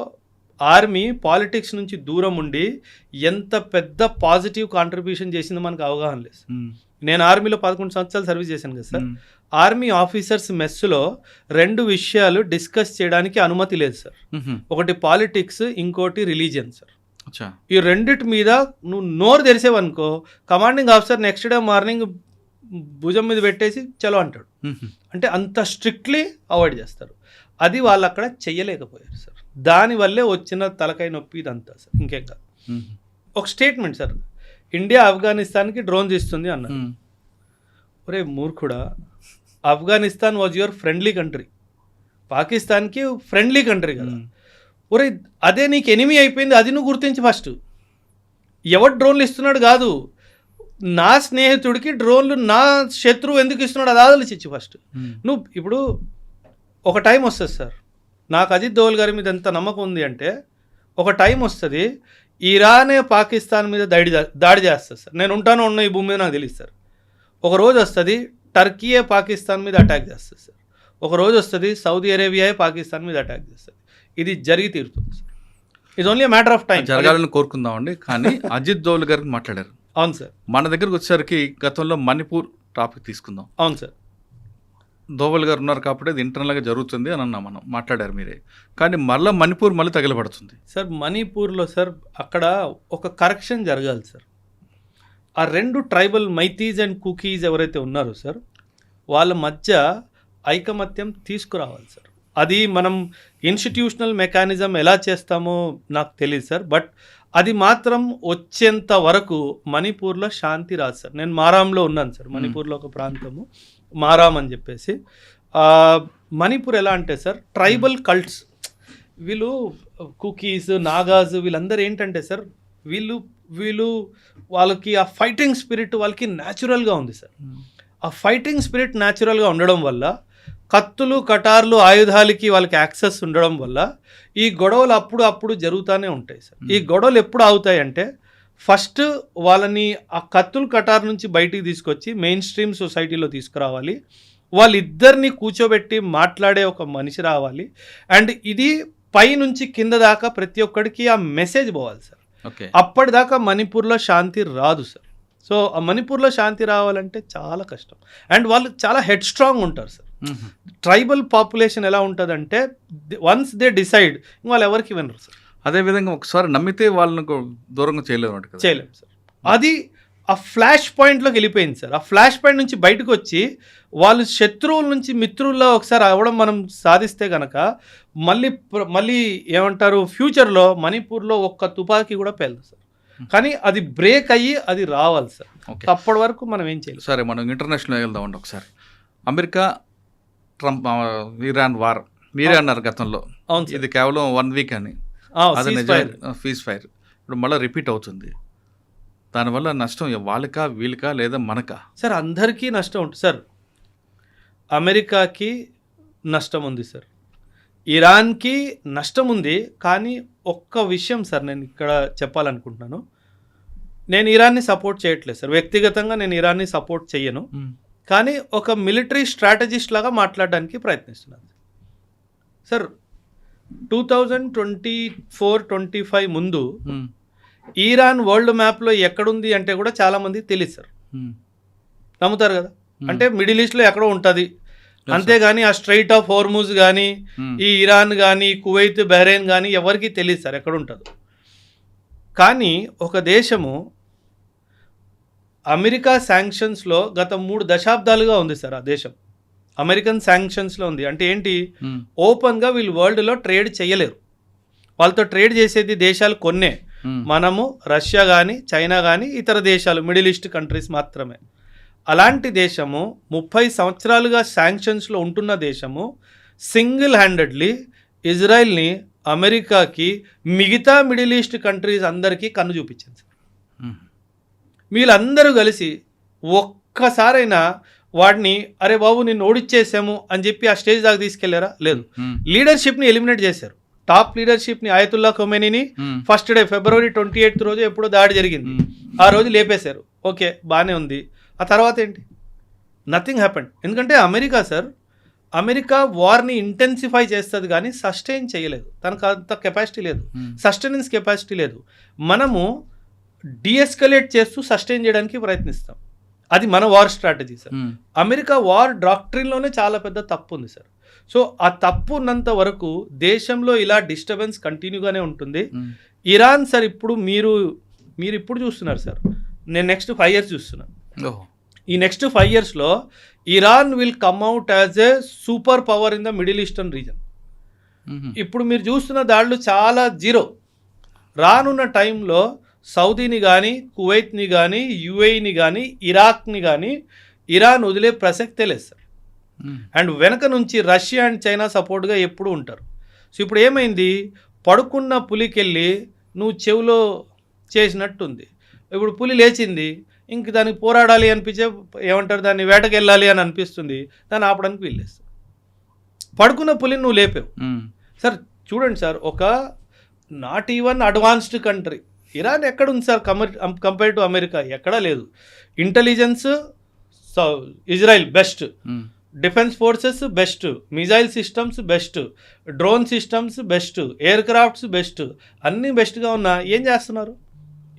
ఆర్మీ పాలిటిక్స్ నుంచి దూరం ఉండి ఎంత పెద్ద పాజిటివ్ కాంట్రిబ్యూషన్ చేసిందో మనకు అవగాహన లేదు. నేను ఆర్మీలో 11 సంవత్సరాలు సర్వీస్ చేశాను కదా సార్. ఆర్మీ ఆఫీసర్స్ మెస్సులో 2 విషయాలు డిస్కస్ చేయడానికి అనుమతి లేదు సార్. ఒకటి పాలిటిక్స్, ఇంకోటి రిలీజియన్ సార్. ఈ రెండిటి మీద నువ్వు నోరు తెరిసేవనుకో, commanding officer next day morning భుజం మీద పెట్టేసి చలో అంటాడు. అంటే అంత స్ట్రిక్ట్లీ అవాయిడ్ చేస్తారు. అది వాళ్ళు అక్కడ చెయ్యలేకపోయారు సార్. దానివల్లే వచ్చిన తలకాయ నొప్పి ఇదంతా సార్, ఇంకేం కాదు. ఒక స్టేట్మెంట్ సార్, ఇండియా ఆఫ్ఘనిస్తాన్కి డ్రోన్స్ ఇస్తుంది అన్నారు. ఒరే మూర్ఖుడా, Afghanistan was your friendly country, పాకిస్తాన్కి ఫ్రెండ్లీ కంట్రీ కదా. ఒరే అదే నీకు ఎనిమీ అయిపోయింది, అది నువ్వు గుర్తించి ఫస్ట్. ఎవరు డ్రోన్లు ఇస్తున్నాడు కాదు, నా స్నేహితుడికి డ్రోన్లు నా శత్రువు ఎందుకు ఇస్తున్నాడు అది ఆలోచించి ఫస్ట్. నువ్వు ఇప్పుడు ఒక టైం వస్తుంది సార్, నాకు అజిత్ దోవల్ గారి మీద ఎంత నమ్మకం ఉంది అంటే, ఒక టైం వస్తుంది ఇరానే పాకిస్తాన్ మీద దాడి చేస్తుంది సార్. నేను ఉంటానో ఉన్న ఈ భూమి మీద నాకు తెలియదు సార్. ఒక రోజు వస్తుంది టర్కీయే పాకిస్తాన్ మీద అటాక్ చేస్తుంది సార్. ఒక రోజు వస్తుంది సౌదీ అరేబియాయే పాకిస్తాన్ మీద అటాక్ చేస్తుంది. ఇది జరిగి తీరుతుంది sir. It's only matter of time. జరగాలని కోరుకుందామండి. కానీ అజిత్ దోవల్ గారికి మాట్లాడారు. అవును సార్. మన దగ్గరకు వచ్చేసరికి గతంలో మణిపూర్ టాపిక్ తీసుకుందాం. అవును సార్. దోవల్ గారు ఉన్నారు కాబట్టి అది ఇంటర్నల్గా జరుగుతుంది అని అన్నాం, మనం మాట్లాడారు మీరే. కానీ మళ్ళీ మణిపూర్ మళ్ళీ తగలబడుతుంది సార్. మణిపూర్లో సార్ అక్కడ ఒక కరెక్షన్ జరగాలి సార్. ఆ 2 ట్రైబల్ మైతీస్ అండ్ కుకీస్ ఎవరైతే ఉన్నారో సార్, వాళ్ళ మధ్య ఐకమత్యం తీసుకురావాలి సార్. అది మనం ఇన్స్టిట్యూషనల్ మెకానిజం ఎలా చేస్తామో నాకు తెలియదు సార్, బట్ అది మాత్రం వచ్చేంత వరకు మణిపూర్లో శాంతి రాదు సార్. నేను మారాంలో ఉన్నాను సార్, మణిపూర్లో ఒక ప్రాంతము మారాం అని చెప్పేసి. మణిపూర్ ఎలా అంటే సార్, ట్రైబల్ కల్ట్స్, వీళ్ళు కుకీస్, నాగాస్, వీళ్ళందరూ ఏంటంటే సార్, వీళ్ళు వాళ్ళకి ఆ ఫైటింగ్ స్పిరిట్ వాళ్ళకి న్యాచురల్గా ఉంది సార్. ఆ ఫైటింగ్ స్పిరిట్ న్యాచురల్గా ఉండడం వల్ల, కత్తులు కటార్లు ఆయుధాలకి వాళ్ళకి యాక్సెస్ ఉండడం వల్ల ఈ గొడవలు అప్పుడు జరుగుతూనే ఉంటాయి సార్. ఈ గొడవలు ఎప్పుడు అవుతాయి అంటే, ఫస్ట్ వాళ్ళని ఆ కత్తులు కటార్ నుంచి బయటికి తీసుకొచ్చి మెయిన్ స్ట్రీమ్ సొసైటీలో తీసుకురావాలి. వాళ్ళిద్దరిని కూర్చోబెట్టి మాట్లాడే ఒక మనిషి రావాలి. అండ్ ఇది పై నుంచి కింద దాకా ప్రతి ఒక్కడికి ఆ మెసేజ్ పోవాలి సార్. అప్పటిదాకా మణిపూర్లో శాంతి రాదు సార్. సో ఆ మణిపూర్లో శాంతి రావాలంటే చాలా కష్టం. అండ్ వాళ్ళు చాలా హెడ్ స్ట్రాంగ్ ఉంటారు సార్. ట్రైబల్ పాపులేషన్ ఎలా ఉంటుందంటే, వన్స్ దే డిసైడ్ వాళ్ళు ఎవరికి వినరు సార్. అదేవిధంగా ఒకసారి నమ్మితే వాళ్ళని దూరంగా చేయలేము సార్. అది ఆ ఫ్లాష్ పాయింట్లోకి వెళ్ళిపోయింది సార్. ఆ ఫ్లాష్ పాయింట్ నుంచి బయటకు వచ్చి వాళ్ళు శత్రువుల నుంచి మిత్రుల్లో ఒకసారి అవ్వడం మనం సాధిస్తే కనుక మళ్ళీ ఏమంటారు, ఫ్యూచర్లో మణిపూర్లో ఒక్క తుపాకీ కూడా పేలదు సార్. కానీ అది బ్రేక్ అయ్యి అది రావాలి సార్. అప్పటి వరకు మనం ఏం చేయాలి. సరే, మనం ఇంటర్నేషనల్ వెళ్దామండి ఒకసారి. అమెరికా ట్రంప్ ఇరాన్ వార్ మీరే అన్నారు గతంలో. అవును, ఇది కేవలం 1 వీక్ అని. అది ఫీజ్ ఫైర్ ఇప్పుడు మళ్ళీ రిపీట్ అవుతుంది. దానివల్ల నష్టం వాళ్ళకా వీళ్ళకా లేదా మనకా? సార్ అందరికీ నష్టం ఉంటుంది సార్. అమెరికాకి నష్టం ఉంది సార్, ఇరాన్కి నష్టం ఉంది. కానీ ఒక్క విషయం సార్ నేను ఇక్కడ చెప్పాలనుకుంటున్నాను, నేను ఇరాన్ని సపోర్ట్ చేయట్లేదు సార్. వ్యక్తిగతంగా నేను ఇరాన్ని సపోర్ట్ చెయ్యను. కానీ ఒక మిలిటరీ స్ట్రాటజిస్ట్ లాగా మాట్లాడడానికి ప్రయత్నిస్తున్నాను సార్. 2024-25 ముందు ఈరాన్ వరల్డ్ మ్యాప్లో ఎక్కడుంది అంటే కూడా చాలామందికి తెలియదు సార్. నమ్ముతారు కదా, అంటే మిడిల్ ఈస్ట్లో ఎక్కడో ఉంటుంది, అంతేగాని ఆ స్ట్రైట్ ఆఫ్ హోర్ముజ్ కానీ ఈ ఇరాన్ కానీ కువైత్ బహ్రెయిన్ కానీ ఎవరికి తెలియదు సార్ ఎక్కడ ఉంటుందో. కానీ ఒక దేశము అమెరికా శాంక్షన్స్లో గత 3 దశాబ్దాలుగా ఉంది సార్. ఆ దేశం అమెరికన్ శాంక్షన్స్లో ఉంది. అంటే ఏంటి, ఓపెన్గా వీళ్ళు వరల్డ్లో ట్రేడ్ చేయలేరు. వాళ్ళతో ట్రేడ్ చేసేది దేశాలు కొన్నే, మనము రష్యా కానీ చైనా కానీ ఇతర దేశాలు మిడిల్ ఈస్ట్ కంట్రీస్ మాత్రమే. అలాంటి దేశము 30 సంవత్సరాలుగా శాంక్షన్స్లో ఉంటున్న దేశము సింగిల్ హ్యాండెడ్లీ ఇజ్రాయెల్ని అమెరికాకి మిగతా మిడిల్ ఈస్ట్ కంట్రీస్ అందరికీ కన్ను చూపించింది సార్. వీళ్ళందరూ కలిసి ఒక్కసారైనా వాడిని అరే బాబు నిన్ను ఓడిచ్చేసాము అని చెప్పి ఆ స్టేజ్ దాకా తీసుకెళ్లారా? లేదు. లీడర్షిప్ని ఎలిమినేట్ చేశారు. టాప్ లీడర్షిప్ని ఆయతుల్లా ఖొమైనీని ఫస్ట్ డే February 28 రోజు ఎప్పుడో దాడి జరిగింది, ఆ రోజు లేపేశారు. ఓకే, బాగానే ఉంది. ఆ తర్వాత ఏంటి? Nothing happened. ఎందుకంటే అమెరికా సార్, అమెరికా వార్ని ఇంటెన్సిఫై చేస్తుంది కానీ సస్టైన్ చేయలేదు. తనకు అంత కెపాసిటీ లేదు, సస్టైనెన్స్ కెపాసిటీ లేదు. మనము డీఎస్కలేట్ చేస్తూ సస్టైన్ చేయడానికి ప్రయత్నిస్తాం. అది మన war strategy sir. America war డాక్ట్రిన్లోనే చాలా పెద్ద తప్పు ఉంది సార్. సో ఆ తప్పు ఉన్నంత వరకు దేశంలో ఇలా డిస్టర్బెన్స్ కంటిన్యూగానే ఉంటుంది. ఇరాన్ సార్ ఇప్పుడు మీరు ఇప్పుడు చూస్తున్నారు సార్, నేను నెక్స్ట్ 5 years చూస్తున్నాను. ఈ నెక్స్ట్ 5 yearsలో Iran will come out as a super power in the middle eastern region. ఇప్పుడు మీరు చూస్తున్న దాడులు చాలా జీరో. రానున్న టైంలో సౌదీని కానీ కువైత్ని కానీ యుఏఈని కానీ ఇరాక్ని కానీ ఇరాన్ వదిలే ప్రసక్తే లేదు సార్. అండ్ వెనక నుంచి రష్యా అండ్ చైనా సపోర్ట్గా ఎప్పుడు ఉంటారు. సో ఇప్పుడు ఏమైంది, పడుకున్న పులికెళ్ళి నువ్వు చెవిలో చేసినట్టుంది. ఇప్పుడు పులి లేచింది, ఇంక దానికి పోరాడాలి అనిపించే ఏమంటారు దాన్ని వేటకెళ్ళాలి అని అనిపిస్తుంది, దాన్ని ఆపడానికి వీల్లేదు. పడుకున్న పులిని నువ్వు లేపావు సార్. చూడండి సార్, ఒక not even advanced country Iran ఎక్కడుంది సార్ కంపేర్ టు అమెరికా? ఎక్కడా లేదు. Intelligence Israel best, defence forces best, missile systems best, drone systems best, air crafts best, అన్నీ బెస్ట్గా ఉన్నా ఏం చేస్తున్నారు?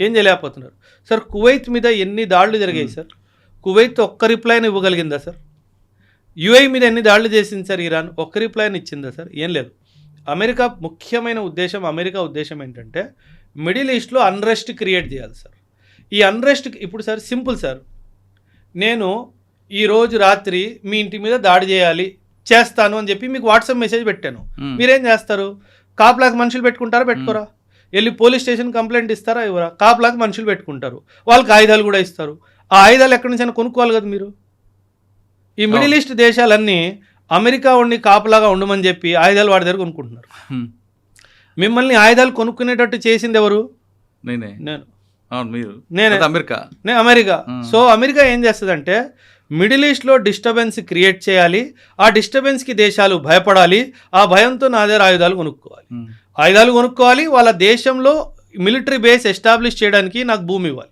ఏం చేయలేకపోతున్నారు సార్. కువైత్ మీద ఎన్ని దాడులు జరిగాయి సార్? కువైత్ ఒక్క రిప్లైని ఇవ్వగలిగిందా సార్? యుఏఈ మీద ఎన్ని దాడులు చేసింది సార్ ఇరాన్? ఒక్క రిప్లైని ఇచ్చిందా సార్? ఏం లేదు. అమెరికా ముఖ్యమైన ఉద్దేశం, అమెరికా ఉద్దేశం ఏంటంటే మిడిల్ ఈస్ట్లో అన్రెస్ట్ క్రియేట్ చేయాలి సార్. ఈ అన్రెస్ట్ ఇప్పుడు సార్ సింపుల్ సార్, నేను ఈరోజు రాత్రి మీ ఇంటి మీద దాడి చేస్తాను అని చెప్పి మీకు వాట్సాప్ మెసేజ్ పెట్టాను. మీరేం చేస్తారు? కాపులాకి మనుషులు పెట్టుకుంటారా పెట్టుకోరా? వెళ్ళి పోలీస్ స్టేషన్ కంప్లైంట్ ఇస్తారా ఇవ్వరా? కాపులాకి మనుషులు పెట్టుకుంటారు, వాళ్ళకి ఆయుధాలు కూడా ఇస్తారు. ఆ ఆయుధాలు ఎక్కడి నుంచి అయినా కొనుక్కోవాలి కదా మీరు. ఈ మిడిల్ ఈస్ట్ దేశాలన్నీ అమెరికా ఉండి కాపులాగా ఉండమని చెప్పి ఆయుధాలు వాడి దగ్గర కొనుక్కుంటున్నారు. మిమ్మల్ని ఆయుధాలు కొనుక్కునేటట్టు చేసింది ఎవరు? నేను అమెరికా. సో అమెరికా ఏం చేస్తుందంటే మిడిల్ ఈస్ట్లో డిస్టర్బెన్స్ క్రియేట్ చేయాలి, ఆ డిస్టర్బెన్స్కి దేశాలు భయపడాలి, ఆ భయంతో నా దగ్గర ఆయుధాలు కొనుక్కోవాలి, వాళ్ళ దేశంలో మిలిటరీ బేస్ ఎస్టాబ్లిష్ చేయడానికి నాకు భూమి ఇవ్వాలి.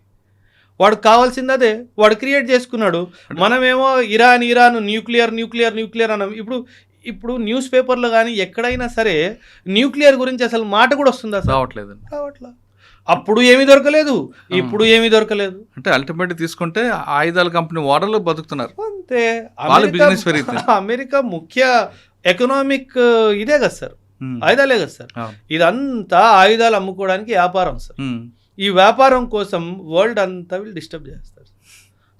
వాడు కావాల్సింది అదే, వాడు క్రియేట్ చేసుకున్నాడు. మనమేమో ఇరాన్ న్యూక్లియర్ అన్నాం. ఇప్పుడు న్యూస్ పేపర్లో కానీ ఎక్కడైనా సరే న్యూక్లియర్ గురించి అసలు మాట కూడా వస్తుందా? రావట్లా. అప్పుడు ఏమీ దొరకలేదు, ఇప్పుడు ఏమీ దొరకలేదు. అంటే అల్టిమేట్ తీసుకుంటే ఆయుధాల కంపెనీ ఓడర్లు బతుకుతున్నారు అంతే. అమెరికా ముఖ్య ఎకనామిక్ ఇదే కదా సార్, ఆయుధాలే కదా సార్. ఇదంతా ఆయుధాలు అమ్ముకోవడానికి వ్యాపారం సార్. ఈ వ్యాపారం కోసం వరల్డ్ అంతా వీళ్ళు డిస్టర్బ్ చేస్తారు.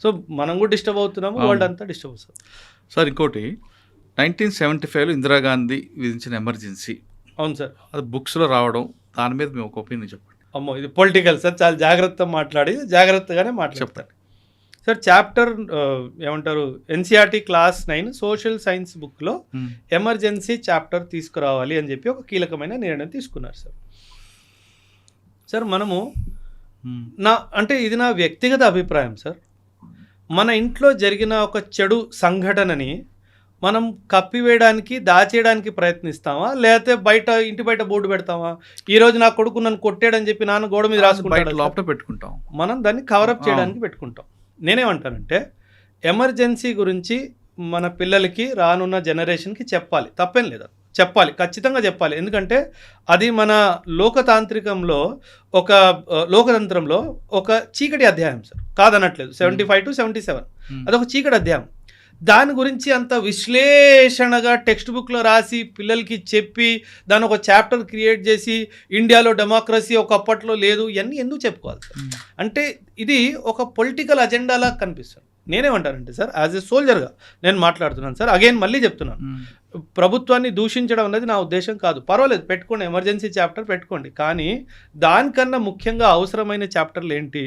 సో మనం కూడా డిస్టర్బ్ అవుతున్నాము, వరల్డ్ అంతా డిస్టర్బ్ అవుతుంది సార్. ఇంకోటి 1975లో ఇందిరాగాంధీ విధించిన ఎమర్జెన్సీ. అవును సార్, అది బుక్స్లో రావడం, దాని మీద మేము ఒక ఒపీనియన్ చెప్పండి. అమ్మో, ఇది పొలిటికల్ సార్, చాలా జాగ్రత్తగానే మాట్లాడతారు సార్. చాప్టర్ ఏమంటారు, ఎన్సీఆర్టీ క్లాస్ 9 సోషల్ సైన్స్ బుక్లో ఎమర్జెన్సీ చాప్టర్ తీసుకురావాలి అని చెప్పి ఒక కీలకమైన నిర్ణయం తీసుకున్నారు సార్. సార్ మనము అంటే ఇది నా వ్యక్తిగత అభిప్రాయం సార్. మన ఇంట్లో జరిగిన ఒక చెడు సంఘటనని మనం కప్పివేయడానికి, దాచేయడానికి ప్రయత్నిస్తామా, లేకపోతే ఇంటి బయట బోర్డు పెడతామా? ఈ రోజు నా కొడుకు నన్ను కొట్టాడని చెప్పి నాన్న గోడ మీద రాసుకుంటాడు, పెట్టుకుంటాం. మనం దాన్ని కవరప్ చేయడానికి పెట్టుకుంటాం. నేనేమంటానంటే ఎమర్జెన్సీ గురించి మన పిల్లలకి, రానున్న జనరేషన్కి చెప్పాలి, తప్పేం లేదు, చెప్పాలి, ఖచ్చితంగా చెప్పాలి. ఎందుకంటే అది మన లోకతాంత్రికంలో లోకతంత్రంలో ఒక చీకటి అధ్యాయం సార్, కాదనట్లేదు. 75 to 77 అదొక చీకటి అధ్యాయం. దాని గురించి అంత విశ్లేషణగా టెక్స్ట్ బుక్లో రాసి పిల్లలకి చెప్పి దాని ఒక చాప్టర్ క్రియేట్ చేసి ఇండియాలో డెమోక్రసీ ఒకప్పట్లో లేదు ఇవన్నీ ఎందుకు చెప్పుకోవాలి సార్? అంటే ఇది ఒక పొలిటికల్ అజెండాలా కనిపిస్తుంది. నేనేమంటానంటే సార్, యాజ్ ఎ సోల్జర్గా నేను మాట్లాడుతున్నాను సార్. అగైన్ మళ్ళీ చెప్తున్నాను, ప్రభుత్వాన్ని దూషించడం అనేది నా ఉద్దేశం కాదు. పర్వాలేదు, పెట్టుకోండి, ఎమర్జెన్సీ చాప్టర్ పెట్టుకోండి. కానీ దానికన్నా ముఖ్యంగా అవసరమైన చాప్టర్లు ఏంటి?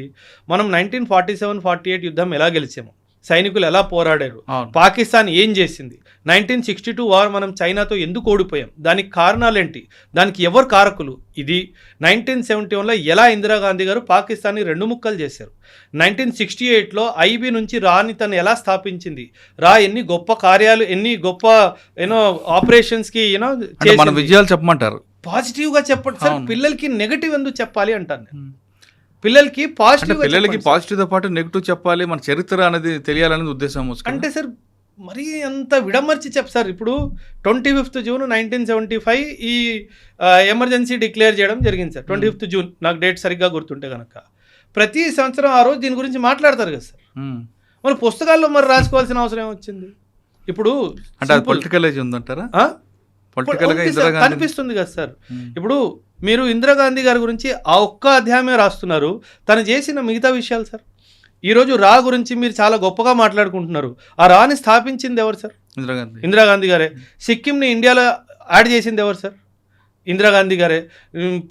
మనం 1947-48 యుద్ధం ఎలా గెలిచాము, సైనికులు ఎలా పోరాడారు, పాకిస్తాన్ ఏం చేసింది, 1962 వార్ మనం చైనాతో ఎందుకు ఓడిపోయాం, దానికి కారణాలేంటి, దానికి ఎవరు కారకులు, ఇది 1971లో ఎలా ఇందిరాగాంధీ గారు పాకిస్తాన్ని 2 ముక్కలు చేశారు, 1968లో ఐబీ నుంచి రాని తను ఎలా స్థాపించింది, ఎన్ని గొప్ప కార్యాలు, ఎన్ని గొప్ప ఆపరేషన్స్కి మన విజయాలు చెప్పమంటారు. పాజిటివ్గా చెప్పండి సార్. పిల్లలకి నెగటివ్ ఎందుకు చెప్పాలి అంటాను నేను. పిల్లలకి పాజిటివ్తో పాటు నెగిటివ్ చెప్పాలి, మన చరిత్ర అనేది తెలియాలనేది ఉద్దేశం. అంటే సార్ మరీ అంత విడమర్చి సార్. ఇప్పుడు 25th జూన్ 1975 ఈ ఎమర్జెన్సీ డిక్లేర్ చేయడం జరిగింది సార్. 25th జూన్, నాకు డేట్ సరిగ్గా గుర్తుంటే కనుక. ప్రతి సంవత్సరం ఆ రోజు దీని గురించి మాట్లాడతారు కదా సార్. మన పుస్తకాల్లో మరి రాసుకోవాల్సిన అవసరం ఏమొచ్చింది? ఇప్పుడు పొలిటికల్ ఉందంటారా? కనిపిస్తుంది కదా సార్. ఇప్పుడు మీరు ఇందిరాగాంధీ గారి గురించి ఆ ఒక్క అధ్యాయమే రాస్తున్నారు, తను చేసిన మిగతా విషయాలు సార్. ఈరోజు గురించి మీరు చాలా గొప్పగా మాట్లాడుకుంటున్నారు. ఆ రాని స్థాపించింది ఎవరు సార్? ఇందిరాగాంధీ గారే. సిక్కింని ఇండియాలో యాడ్ చేసింది ఎవరు సార్? ఇందిరాగాంధీ గారే.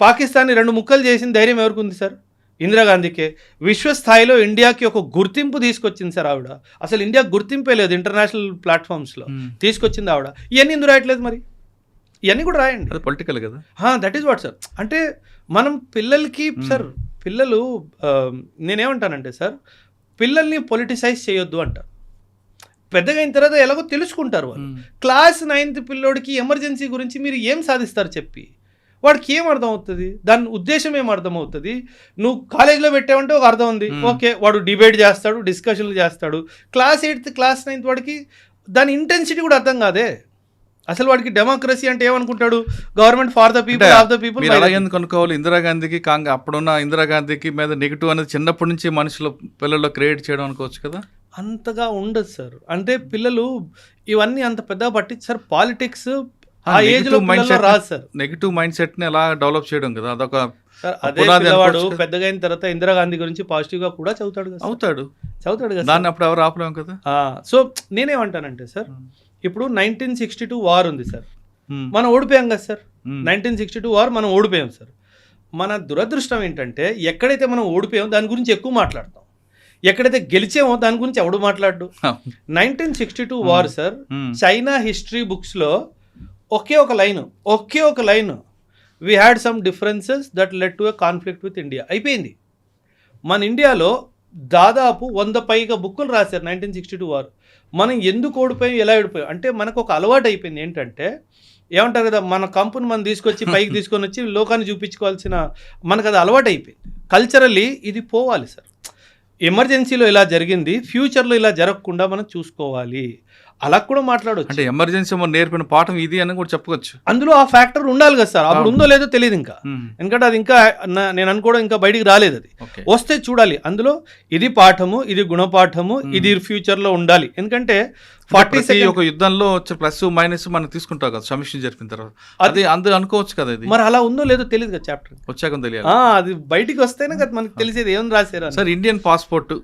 పాకిస్తాన్ని 2 ముక్కలు చేసిన ధైర్యం ఎవరికి ఉంది సార్? ఇందిరాగాంధీకే. విశ్వస్థాయిలో ఇండియాకి ఒక గుర్తింపు తీసుకొచ్చింది సార్ ఆవిడ. అసలు ఇండియాకి గుర్తింపే లేదు ఇంటర్నేషనల్ ప్లాట్ఫామ్స్లో, తీసుకొచ్చింది ఆవిడ. ఇవన్నీ ఎందుకు రాయట్లేదు మరి? ఇవన్నీ కూడా రాయండి. అది పొలిటికల్ కదా. That is what sir. అంటే మనం పిల్లలకి సార్, పిల్లలు నేనేమంటానంటే సార్, పిల్లల్ని పొలిటిసైజ్ చేయొద్దు అంటారు. పెద్దగా అయిన తర్వాత ఎలాగో తెలుసుకుంటారు వాళ్ళు. క్లాస్ 9th పిల్లోడికి ఎమర్జెన్సీ గురించి మీరు ఏం సాధిస్తారు చెప్పి? వాడికి ఏం అర్థం అవుతుంది? దాని ఉద్దేశం ఏం అర్థం అవుతుంది? నువ్వు కాలేజీలో పెట్టావంటే ఒక అర్థం ఉంది, ఓకే, వాడు డిబేట్ చేస్తాడు, డిస్కషన్లు చేస్తాడు. క్లాస్ 8th క్లాస్ 9th వాడికి దాని ఇంటెన్సిటీ కూడా అర్థం కాదే. అసలు వాడికి డెమోక్రసీ అంటే ఏమనుకుంటాడు? Government for the people, of the people. ఎందుకు అనుకోవాలి? ఇందిరాగాంధీకి అప్పుడున్న ఇందిరాగాంధీకి మీద నెగిటివ్ అనేది చిన్నప్పటి నుంచి మనుషుల పిల్లల్లో క్రియేట్ చేయడం అనుకోవచ్చు కదా. అంతగా ఉండదు సార్. అంటే పిల్లలు ఇవన్నీ అంత పెద్దగా పట్టించారు. పాలిటిక్స్ ఆ ఏజ్ లో రాదు సార్. నెగిటివ్ మైండ్ సెట్ ని ఎలా డెవలప్ చేయడం కదా, అదొక అదే పిల్లవాడు పెద్దగా అయిన తర్వాత ఇందిరాగాంధీ గురించి పాజిటివ్ గా కూడా చదువుతాడు కదా. దాన్ని అప్పుడు ఎవరు ఆపలేము కదా. సో నేనేమంటానంటే సార్, ఇప్పుడు 1962 వార్ ఉంది సార్, మనం ఓడిపోయాం కదా సార్. 1962 వార్ మనం ఓడిపోయాం సార్. మన దురదృష్టం ఏంటంటే ఎక్కడైతే మనం ఓడిపోయామో దాని గురించి ఎక్కువ మాట్లాడతాం, ఎక్కడైతే గెలిచామో దాని గురించి ఎవడు మాట్లాడు. 1962 వార్ సార్, చైనా హిస్టరీ బుక్స్లో ఒకే ఒక line, we had some differences that led to a conflict with India, అయిపోయింది. మన ఇండియాలో దాదాపు 100 పైగా బుక్కులు రాశారు 1962 వారు. మనం ఎందుకు ఓడిపోయాం, ఎలా ఓడిపోయాం అంటే మనకు ఒక అలవాటు అయిపోయింది. ఏంటంటే ఏమంటారు కదా, మన కంపుని మనం తీసుకొచ్చి పైకి తీసుకొని వచ్చి లోకాన్ని చూపించుకోవాల్సిన మనకు అది అలవాటు అయిపోయింది. కల్చరల్లీ ఇది పోవాలి సార్. ఎమర్జెన్సీలో ఇలా జరిగింది, ఫ్యూచర్లో ఇలా జరగకుండా మనం చూసుకోవాలి. అలా కూడా మాట్లాడవచ్చు. అంటే ఎమర్జెన్సీ నేర్పిన పాఠం ఇది అని కూడా చెప్పుకోవచ్చు. అందులో ఆ ఫ్యాక్టర్ ఉండాలి కదా సార్. అప్పుడు ఉందో లేదో తెలియదు ఇంకా, ఎందుకంటే అది ఇంకా నేను అనుకోవడం ఇంకా బయటికి రాలేదు. అది వస్తే చూడాలి. అందులో ఇది పాఠము, ఇది గుణపాఠము, ఇది ఫ్యూచర్ లో ఉండాలి. ఎందుకంటే 40 ఒక యుద్ధంలో వచ్చే ప్లస్ మైనస్ మనం తీసుకుంటాం కదా సమీక్ష జరిపిన తర్వాత, అది అందరూ అనుకోవచ్చు కదా. ఇది మరి అలా ఉందో లేదో తెలియదు కదా, చాప్టర్ వచ్చాక తెలియాలి. అది బయటికి వస్తేనే కదా మనకి తెలిసేది ఏం రాశారు సార్. ఇండియన్ పాస్పోర్ట్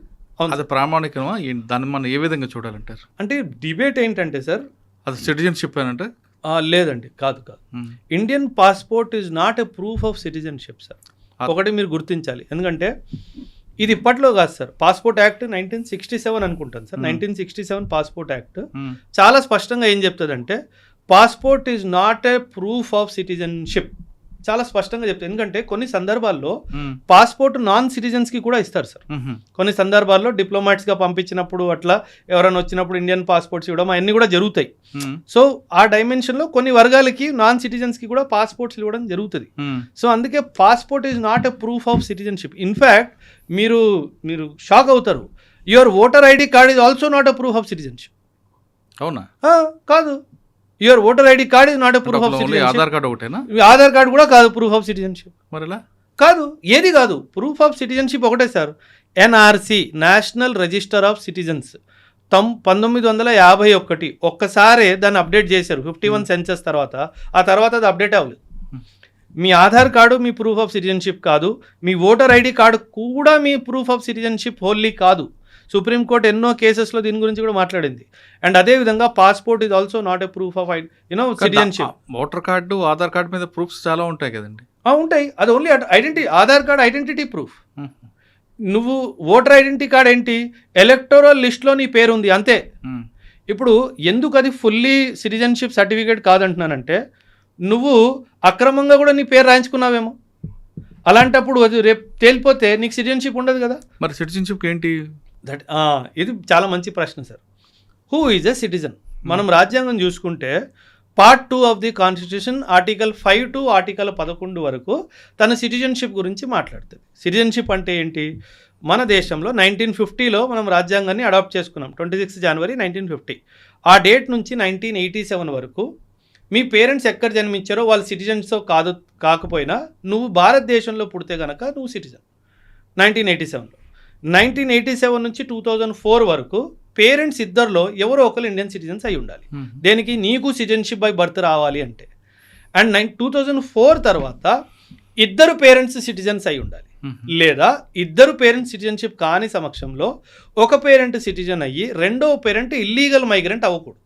అది ప్రామాణికమా? దాన్ని మనం ఏ విధంగా చూడాలంటారు? అంటే డిబేట్ ఏంటంటే సార్, అది సిటిజన్షిప్ అంటే లేదండి, కాదు. Indian passport is not a proof of citizenship sir. ఒకటి మీరు గుర్తించాలి. ఎందుకంటే ఇది ఇప్పట్లో కాదు సార్. పాస్పోర్ట్ యాక్ట్ 1967 అనుకుంటాను సార్. 1967 పాస్పోర్ట్ యాక్ట్ చాలా స్పష్టంగా ఏం చెప్తుందంటే, passport is not a proof of citizenship, చాలా స్పష్టంగా చెప్తారు. ఎందుకంటే కొన్ని సందర్భాల్లో పాస్పోర్ట్ నాన్ సిటిజన్స్ కి కూడా ఇస్తారు సార్. కొన్ని సందర్భాల్లో డిప్లొమాట్స్ గా పంపించినప్పుడు, అట్లా ఎవరైనా వచ్చినప్పుడు ఇండియన్ పాస్పోర్ట్స్ ఇవ్వడం అవన్నీ కూడా జరుగుతాయి. సో ఆ డైమెన్షన్ లో కొన్ని వర్గాలకి నాన్ సిటిజన్స్ కి కూడా పాస్పోర్ట్స్ ఇవ్వడం జరుగుతుంది. సో అందుకే passport is not a proof of citizenship. In fact మీరు షాక్ అవుతారు, your voter ID card is also not a proof of citizenship. అవునా? కాదు. Your voter ID card is not a proof of citizenship. Aadhaar card ఒకటేనా? ఆధార్ కార్డు కూడా కాదు ప్రూఫ్ ఆఫ్ సిటిజన్షిప్. మరి ఎలా? కాదు, ఏది కాదు. ప్రూఫ్ ఆఫ్ సిటిజన్షిప్ ఒకటే sir, NRC, national register of citizens 1951. ఒక్కసారి దాన్ని అప్డేట్ చేశారు 51 సెన్సస్ తర్వాత. ఆ తర్వాత అది అప్డేట్ అవ్వలేదు. మీ ఆధార్ కార్డు మీ ప్రూఫ్ ఆఫ్ సిటిజన్షిప్ కాదు, మీ ఓటర్ ఐడి కార్డు కూడా మీ ప్రూఫ్ ఆఫ్ సిటిజన్షిప్ హోల్లీ కాదు. సుప్రీంకోర్టు ఎన్నో కేసెస్లో దీని గురించి కూడా మాట్లాడింది. అండ్ అదేవిధంగా passport is also not a proof of సిటిజన్షిప్. ఓటర్ కార్డు, ఆధార్ కార్డు మీద ప్రూఫ్స్ చాలా ఉంటాయి కదండి. ఉంటాయి, అది only identity. Aadhaar card identity proof. నువ్వు ఓటర్ ఐడెంటిటీ కార్డ్ ఏంటి, ఎలక్టోరల్ లిస్ట్లో నీ పేరు ఉంది అంతే. ఇప్పుడు ఎందుకు అది ఫుల్లీ సిటిజన్షిప్ సర్టిఫికేట్ కాదంటున్నానంటే, నువ్వు అక్రమంగా కూడా నీ పేరు రాయించుకున్నావేమో. అలాంటప్పుడు అది రేపు తేలిపోతే నీకు సిటిజన్షిప్ ఉండదు కదా. మరి సిటిజన్షిప్ ఏంటి? ఇది చాలా మంచి ప్రశ్న sir. Who is a citizen? మనం రాజ్యాంగం చూసుకుంటే part 2 of the constitution article 5 to article 11 వరకు తన సిటిజన్షిప్ గురించి మాట్లాడుతుంది. సిటిజన్షిప్ అంటే ఏంటి? మన దేశంలో 1950లో మనం రాజ్యాంగాన్ని అడాప్ట్ చేసుకున్నాం, 26 జనవరి 1950. ఆ డేట్ నుంచి 1987 వరకు మీ పేరెంట్స్ ఎక్కడ జన్మించారో వాళ్ళు సిటిజన్స్ కాకపోయినా నువ్వు భారతదేశంలో పుడితే కనుక నువ్వు సిటిజన్. 1987లో 1987 నుంచి 2004 వరకు పేరెంట్స్ ఇద్దరిలో ఎవరో ఒకరు ఇండియన్ సిటిజన్స్ అయి ఉండాలి. దేనికి? నీకు సిటిజన్షిప్ బై బర్త్ రావాలి అంటే. అండ్ 2004 తర్వాత ఇద్దరు పేరెంట్స్ సిటిజన్స్ అయి ఉండాలి. లేదా ఇద్దరు పేరెంట్స్ సిటిజన్షిప్ కాని సమక్షంలో ఒక పేరెంట్ సిటిజన్ అయ్యి రెండో పేరెంట్ ఇల్లీగల్ మైగ్రెంట్ అవ్వకూడదు.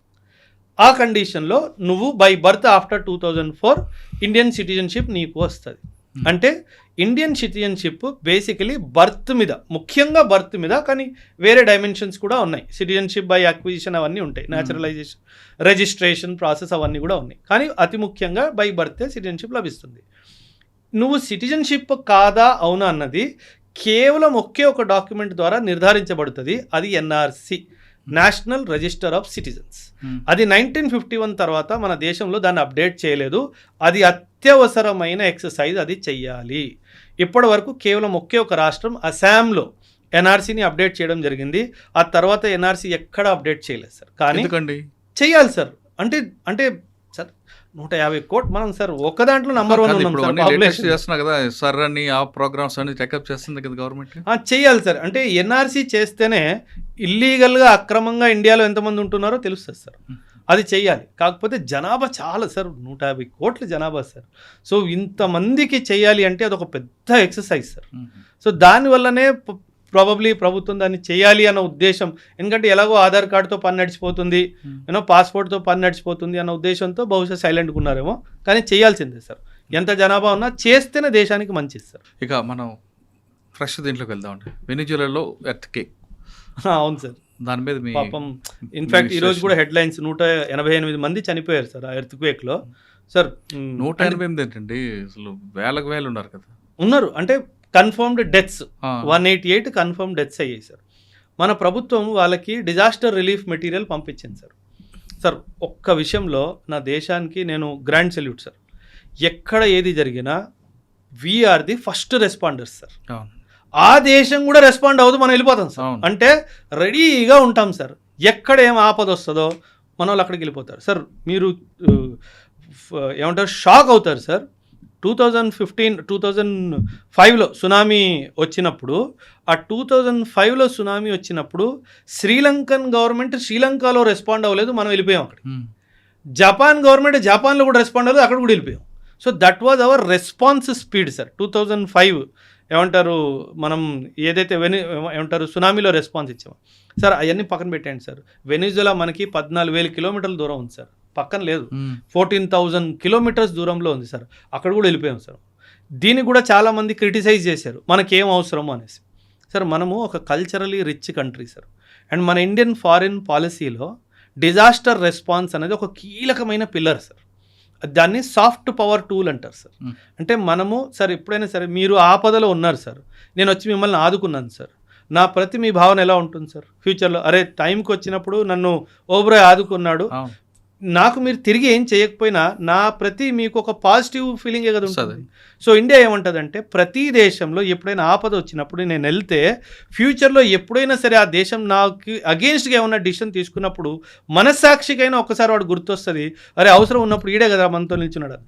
ఆ కండిషన్లో నువ్వు by birth after 2004 Indian citizenship నీకు వస్తుంది. అంటే ఇండియన్ సిటిజన్షిప్ బేసికలీ బర్త్ మీద, ముఖ్యంగా బర్త్ మీద, కానీ వేరే డైమెన్షన్స్ కూడా ఉన్నాయి. సిటిజన్షిప్ బై అక్విజిషన్ అవన్నీ ఉంటాయి, న్యాచురలైజేషన్, రిజిస్ట్రేషన్ ప్రాసెస్ అవన్నీ కూడా ఉన్నాయి. కానీ అతి ముఖ్యంగా బై బర్తే సిటిజన్షిప్ లభిస్తుంది. నువ్వు సిటిజన్షిప్ కాదా అవునా అన్నది కేవలం ఒకే ఒక డాక్యుమెంట్ ద్వారా నిర్ధారించబడుతుంది. అది NRC, national register of citizens. అది 1951 తర్వాత మన దేశంలో దాన్ని అప్డేట్ చేయలేదు. అది అత్యవసరమైన ఎక్సర్సైజ్, అది చెయ్యాలి. ఇప్పటి వరకు కేవలం ఒకే ఒక రాష్ట్రం అస్సాంలో ఎన్ఆర్సీని అప్డేట్ చేయడం జరిగింది. ఆ తర్వాత ఎన్ఆర్సీ ఎక్కడ అప్డేట్ చేయలేదు సార్. కానీ చెయ్యాలి సార్. అంటే సార్ 150 కోట్లు మనం సార్ ఒక దాంట్లో నంబర్ 1 చేస్తున్నా కదా సార్ అని, ఆ ప్రోగ్రామ్స్ అన్ని టేకప్ చేస్తుంది కదా గవర్నమెంట్. చెయ్యాలి సార్. అంటే ఎన్ఆర్సీ చేస్తేనే ఇల్లీగల్గా అక్రమంగా ఇండియాలో ఎంతమంది ఉంటున్నారో తెలుస్తుంది సార్. అది చెయ్యాలి. కాకపోతే జనాభా చాలా సార్, 150 కోట్ల జనాభా సార్. సో ఇంతమందికి చెయ్యాలి అంటే అదొక పెద్ద ఎక్సర్సైజ్ సార్. సో దానివల్లనే ప్రాబబ్లీ ప్రభుత్వం దాన్ని చేయాలి అన్న ఉద్దేశం. ఎందుకంటే ఎలాగో ఆధార్ కార్డుతో పని నడిచిపోతుంది, పాస్పోర్ట్తో పని నడిచిపోతుంది అన్న ఉద్దేశంతో బహుశా సైలెంట్గా ఉన్నారేమో. కానీ చేయాల్సిందే సార్. ఎంత జనాభా ఉన్నా చేస్తేనే దేశానికి మంచిది సార్. ఇక మనం ఫ్రెష్ దీంట్లోకి వెళ్దామండి. వెనిజులాలో ఎర్త్క్వేక్. అవును సార్. దాని మీద పాపం ఇన్ఫ్యాక్ట్ ఈరోజు కూడా హెడ్లైన్స్ 188 మంది చనిపోయారు సార్ ఆ ఎర్త్క్వేక్లో. సార్ 188 ఏంటండి, అసలు వేలకు వేలు ఉన్నారు కదా. ఉన్నారు అంటే కన్ఫర్మ్డ్ డెత్స్ 188 కన్ఫర్మ్ డెత్స్ అయ్యాయి సార్. మన ప్రభుత్వం వాళ్ళకి డిజాస్టర్ రిలీఫ్ మెటీరియల్ పంపించింది సార్. సార్ ఒక్క విషయంలో నా దేశానికి నేను గ్రాండ్ సెల్యూట్ సార్. ఎక్కడ ఏది జరిగినా we're the first responders sir. ఆ దేశం కూడా రెస్పాండ్ అవుతూ మనం వెళ్ళిపోతాం సార్. అంటే రెడీగా ఉంటాం సార్. ఎక్కడ ఏం ఆపద వస్తుందో మన వాళ్ళు అక్కడికి వెళ్ళిపోతారు సార్. మీరు ఏమంటారు, షాక్ అవుతారు సార్. 2005లో సునామీ వచ్చినప్పుడు, ఆ 2005లో సునామీ వచ్చినప్పుడు శ్రీలంకన్ గవర్నమెంట్ శ్రీలంకలో రెస్పాండ్ అవ్వలేదు, మనం వెళ్ళిపోయాం అక్కడ. జపాన్ గవర్నమెంట్ జపాన్లో కూడా రెస్పాండ్ అవ్వలేదు, అక్కడ కూడా వెళ్ళిపోయాం. So that was our response speed sir. 2005 ఏమంటారు, మనం ఏదైతే ఏమంటారు సునామీలో రెస్పాన్స్ ఇచ్చామో సార్, అవన్నీ పక్కన పెట్టండి సార్. వెనిజులా మనకి 14,000 కిలోమీటర్ల దూరం ఉంది సార్, పక్కన లేదు. 14,000 కిలోమీటర్స్ దూరంలో ఉంది సార్. అక్కడ కూడా వెళ్ళిపోయాం సార్. దీన్ని కూడా చాలామంది క్రిటిసైజ్ చేశారు, మనకేం అవసరమో అనేసి. సార్ మనము ఒక culturally rich country sir. And మన ఇండియన్ ఫారిన్ పాలసీలో డిజాస్టర్ రెస్పాన్స్ అనేది ఒక కీలకమైన పిల్లర్ సార్. దాన్ని సాఫ్ట్ పవర్ టూల్ అంటారు సార్. అంటే మనము సార్ ఎప్పుడైనా సరే మీరు ఆపదలో ఉన్నారు సార్, నేను వచ్చి మిమ్మల్ని ఆదుకున్నాను సార్, నా ప్రతి మీ భావన ఎలా ఉంటుంది సార్ ఫ్యూచర్లో? అరే టైంకి వచ్చినప్పుడు నన్ను ఓబ్రాయ్ ఆదుకున్నాడు, నాకు మీరు తిరిగి ఏం చేయకపోయినా నా ప్రతి మీకు ఒక పాజిటివ్ ఫీలింగే కదా ఉంటుంది. సరే. సో ఇండియా ఏమంటుందంటే ప్రతి దేశంలో ఎప్పుడైనా ఆపద వచ్చినప్పుడు నేను వెళ్తే ఫ్యూచర్లో ఎప్పుడైనా సరే ఆ దేశం నాకు అగెయిన్స్ట్గా ఏమన్నా డిసిషన్ తీసుకున్నప్పుడు మనస్సాక్షికైనా ఒక్కసారి వాడు గుర్తొస్తుంది, అరే అవసరం ఉన్నప్పుడు ఈడే కదా మనతో నిల్చున్నాడు.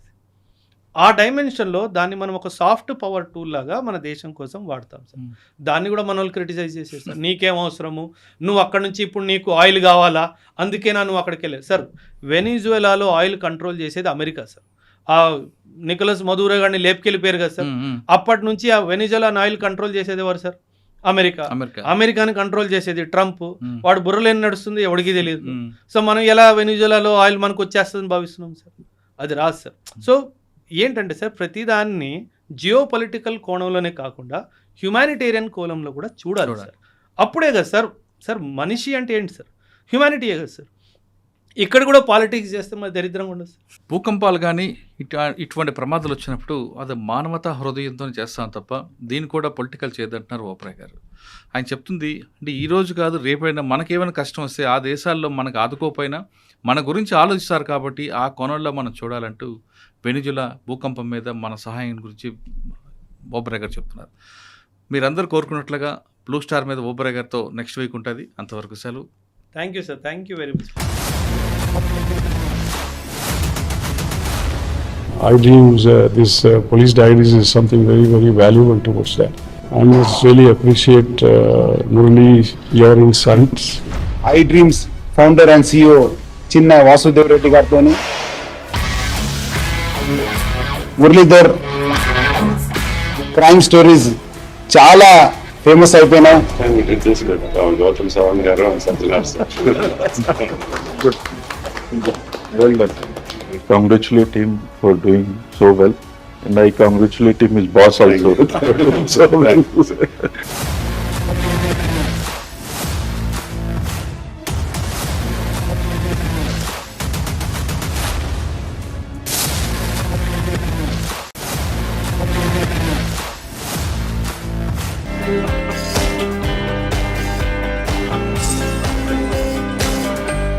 ఆ డైమెన్షన్లో దాన్ని మనం ఒక సాఫ్ట్ పవర్ టూల్ లాగా మన దేశం కోసం వాడతాం సార్. దాన్ని కూడా మన వాళ్ళు క్రిటిసైజ్ చేసేస్తారు. నీకేం అవసరము, నువ్వు అక్కడ నుంచి ఇప్పుడు నీకు ఆయిల్ కావాలా అందుకేనా నువ్వు అక్కడికి వెళ్ళావు. సార్ వెనిజువెలాలో ఆయిల్ కంట్రోల్ చేసేది అమెరికా సార్. ఆ నికోలస్ మదూరో గారిని లేపుకెళ్ళిపోయారు కదా సార్. అప్పటి నుంచి ఆ వెనిజువెలా ఆయిల్ కంట్రోల్ చేసేది ఎవరు సార్? అమెరికాని కంట్రోల్ చేసేది ట్రంప్. వాడు బుర్రలేని నడుస్తుంది, ఎవడికి తెలియదు. సో మనం ఎలా వెనిజువెలాలో ఆయిల్ మనకు వచ్చేస్తుందని భావిస్తున్నాం సార్? అది రాదు సార్. సో ఏంటంటే సార్ ప్రతిదాన్ని జియో పొలిటికల్ కోణంలోనే కాకుండా హ్యుమానిటేరియన్ కోణంలో కూడా చూడాలి సార్. అప్పుడే కదా సార్. సార్ మనిషి అంటే ఏంటి సార్? హ్యుమానిటీయే కదా సార్. ఇక్కడ కూడా పాలిటిక్స్ చేస్తే మరి దరిద్రంగా ఉండదు సార్. భూకంపాలు కానీ ఇటువంటి ప్రమాదాలు వచ్చినప్పుడు అది మానవతా హృదయంతో చేస్తాం తప్ప దీన్ని కూడా పొలిటికల్ చేయదంటున్నారు ఓపరాయ్ గారు. ఆయన చెప్తుంది అంటే ఈ రోజు కాదు రేపైనా మనకేమైనా కష్టం వస్తే ఆ దేశాల్లో మనకు ఆదుకోపోయినా మన గురించి ఆలోచిస్తారు కాబట్టి ఆ కోణంలో మనం చూడాలంటూ వెనిజులా భూకంపం మీద మన సహాయం గురించి ఓబరాయ్ గారు చెప్తున్నారు. మీరందరూ కోరుకున్నట్లుగా బ్లూ స్టార్ మీద ఓబరాయ్ గారితో నెక్స్ట్ వీక్ ఉంటుంది. అంతవరకు సెలవు. Thank you sir. Thank you very much. I dreams, this police diaries is something very, very valuable towards that. I must really appreciate Murali, your insights. I dreams founder and CEO చిన్న వాసుదేవ్ రెడ్డి గారితో మురళీధర్ క్రైమ్ స్టోరీస్ చాలా ఫేమస్ అయిపోయినాయి. Gautam Savan garu and Satyanas. Well done. I congratulate him for doing so well, and I congratulate him his boss also. So well.